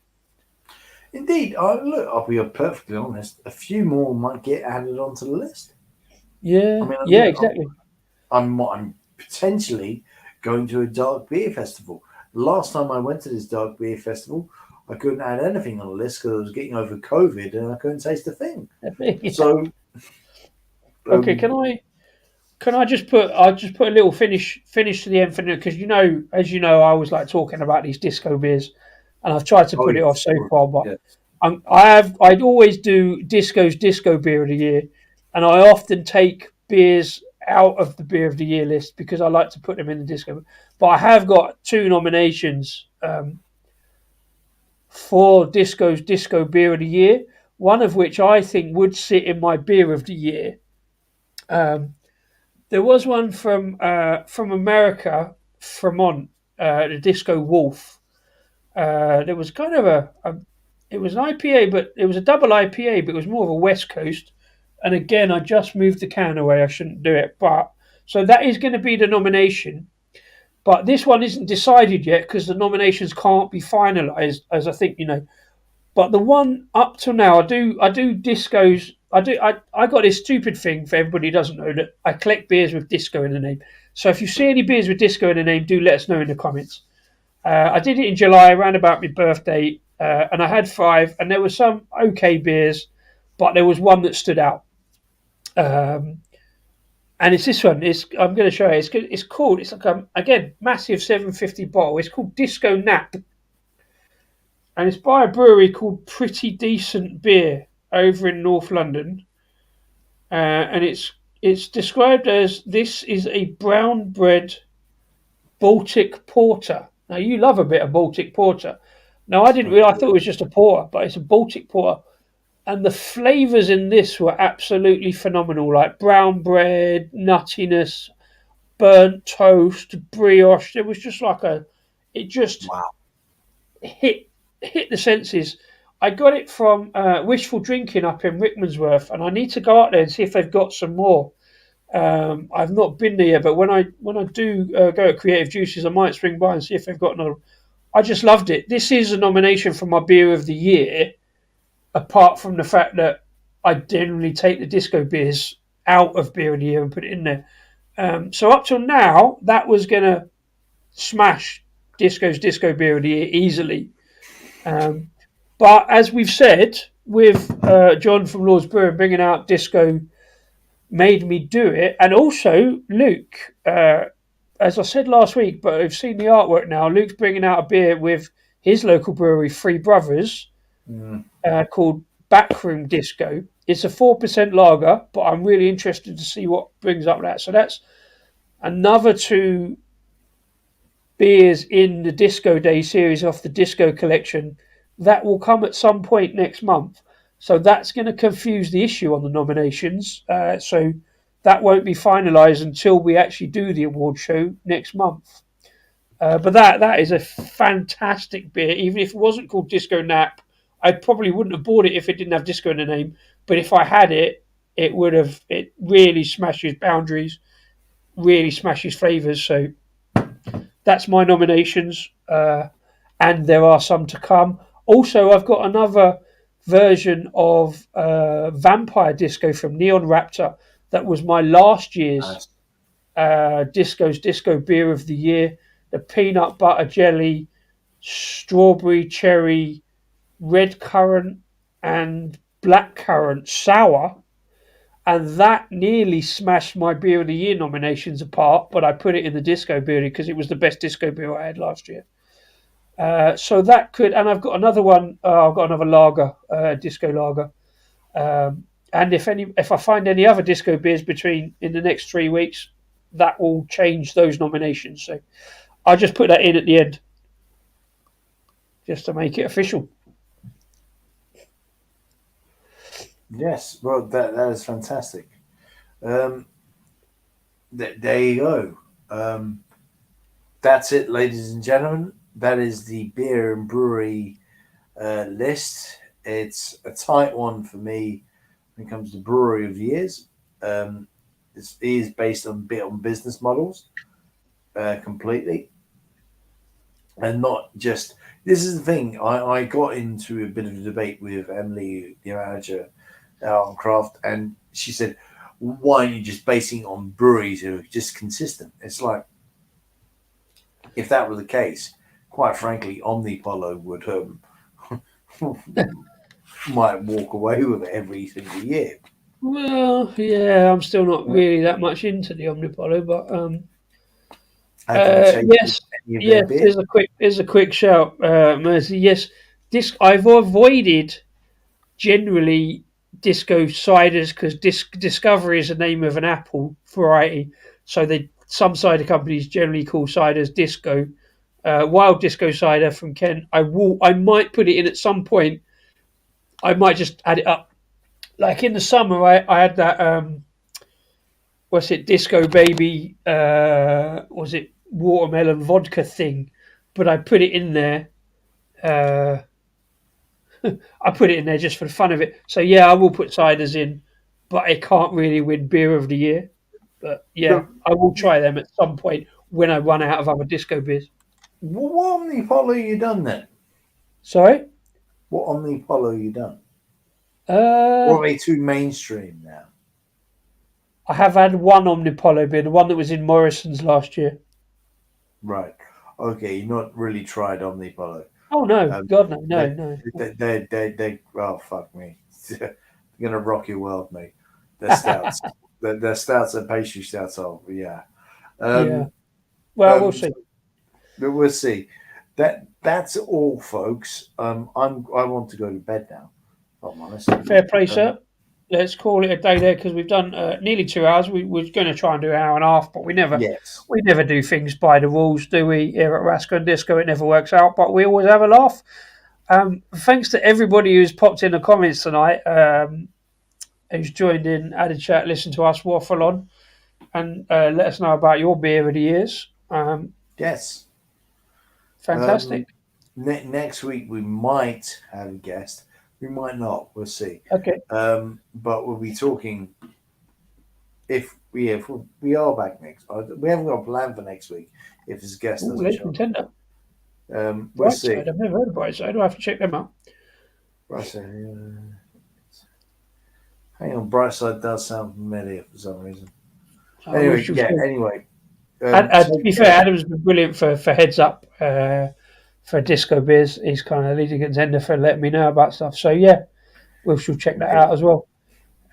Indeed, look, I'll be perfectly honest. A few more might get added onto the list. I Yeah, mean, yeah, look, exactly. I'm potentially going to a dark beer festival. Last time I went to this dark beer festival, I couldn't add anything on the list because I was getting over COVID and I couldn't taste a thing. Yeah. So, Okay, um, can I just put I'll just put a little finish to the end for now because as you know I always like talking about these disco beers, and I've tried to oh put it off yes, so far, but yes. I'd always do disco's disco beer of the year, and I often take beers out of the beer of the year list because I like to put them in the disco. But I have got two nominations for disco's disco beer of the year. One of which I think would sit in my beer of the year. Um, There was one from America, Fremont, the Disco Wolf. There was kind of it was an IPA, but it was a double IPA, but it was more of a West Coast. And again, I just moved the can away. I shouldn't do it, but so that is going to be the nomination. But this one isn't decided yet because the nominations can't be finalised, as I think you know. But the one up till now, I do discos. I got this stupid thing for everybody who doesn't know that I collect beers with disco in the name. So if you see any beers with disco in the name, do let us know in the comments. I did it in July, around about my birthday, and I had five, and there were some okay beers, but there was one that stood out. Um, and it's this one. I'm going to show you. It's called. It's like again massive 750 bottle. It's called Disco Nap, and it's by a brewery called Pretty Decent Beer over in North London, and it's described as this is a brown bread Baltic porter. Now you love a bit of Baltic porter. Now I didn't I realize. I thought do. it was just a porter, but it's a Baltic porter, and the flavors in this were absolutely phenomenal. Like brown bread, nuttiness, burnt toast, brioche. It was just like it just Wow. hit hit the senses. I got it from Wishful Drinking up in Rickmansworth, and I need to go out there and see if they've got some more. I've not been there yet, but when I do go to Creative Juices, I might swing by and see if they've got another. I just loved it. This is a nomination for my beer of the year, apart from the fact that I generally take the disco beers out of beer of the year and put it in there. So up till now, that was gonna smash disco's disco beer of the year easily. Um, but as we've said, with John from Lord's Brew bringing out disco made me do it. And also, Luke, as I said last week, but I've seen the artwork now, Luke's bringing out a beer with his local brewery, Three Brothers, Mm. called Backroom Disco. It's a 4% lager, but I'm really interested to see what brings up that. So that's another two beers in the Disco Day series off the Disco collection that will come at some point next month. So that's going to confuse the issue on the nominations. So that won't be finalised until we actually do the award show next month. But that is a fantastic beer. Even if it wasn't called Disco Nap, I probably wouldn't have bought it if it didn't have disco in the name. But if I had it, it would have. It really smashes boundaries, really smashes flavours. So that's my nominations, and there are some to come. Also, I've got another version of Vampire Disco from Neon Raptor. That was my last year's Nice. Disco's Disco Beer of the Year. The peanut butter jelly, strawberry, cherry, red currant, and black currant sour. and that nearly smashed my beer of the year nominations apart. But I put it in the disco beer because it was the best disco beer I had last year. So that could, and I've got another one. I've got another lager, disco lager. And if I find any other disco beers between in the next 3 weeks, that will change those nominations. So I'll just put that in at the end, just to make it official. Yes, well, that is fantastic. Um, there you go. That's it, ladies and gentlemen. That is the beer and brewery list. It's a tight one for me when it comes to brewery of years. It is based on bit on business models completely, and not just. This is the thing. I got into a bit of a debate with Emily, the manager on Craft, and she said, "Why aren't you just basing it on breweries who are just consistent?" It's like, if that were the case, quite frankly, Omnipolo would might walk away with it every single year. Well, yeah, I'm still not really that much into the Omnipolo, but Have you tasted yes, any of their yes. beer? There's a quick shout, Mercy. Yes, I've avoided generally disco ciders because Discovery is the name of an apple variety. So some cider companies generally call ciders disco. Wild disco cider from Kent. I might put it in at some point. I might just add it up. Like in the summer, I had that. What's it? Disco baby. Was it watermelon vodka thing? But I put it in there. Uh, I put it in there just for the fun of it. So yeah, I will put ciders in, but I can't really win beer of the year. But yeah, The, I will try them at some point when I run out of other disco beers. what Omnipolo you done then? Sorry. What Omnipolo you done? Or Uh, are they too mainstream now? I have had one Omnipolo beer, the one that was in Morrison's last year. Right. Okay, you've not really tried Omnipolo. Oh no, Um, God no, they, no, no. oh, fuck me. They're going to rock your world, mate. They're stouts. They're stouts and pastry stouts are, yeah. Yeah. Um, Well, we'll um, see. but we'll see. That's all, folks. I want to go to bed now. If I'm honest. Fair play, Um, sir. Let's call it a day there because we've done nearly 2 hours. We were going to try and do an hour and a half, but yes. we never do things by the rules, do we? Here at Rascal and Disco, it never works out, but we always have a laugh. Thanks to everybody who's popped in the comments tonight, who's joined in, added chat, listened to us waffle on, and let us know about your beer of the years. Yes. Fantastic. Next week we might have a guest. We might not. We'll see. Okay. But we'll be talking if we are back next. We haven't got a plan for next week. If this guest Ooh, doesn't lead show contender. up, we'll see. Brightside. I've never heard of Brightside. I'll have to check them out. Brightside, hang on. Brightside does sound familiar for some reason. I Anyway, wish you yeah. would. Anyway, To take be fair, care. Adam's been brilliant for heads up for Disco Biz. He's kind of leading contender for letting me know about stuff. So yeah, we shall check that out as well.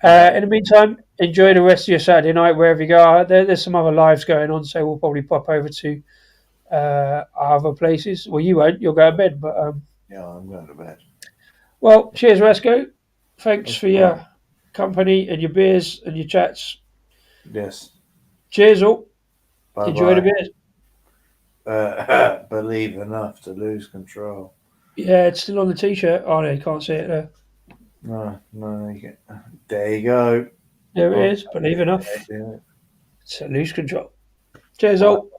Yeah. In the meantime, enjoy the rest of your Saturday night wherever you go. There's some other lives going on, so we'll probably pop over to other places. Well, you won't. You'll go to bed. But Yeah, I'm going to bed. well, cheers, Rasco. Thanks for Bye. your company and your beers and your chats. Yes. Cheers, all. Bye Enjoy the bye. beers. Believe enough to lose control. Yeah, it's still on the t-shirt. Oh no, you can't see it there. No, no. There you go. There it Oh, is. Believe enough yeah. to lose control. Cheers, Bye. all.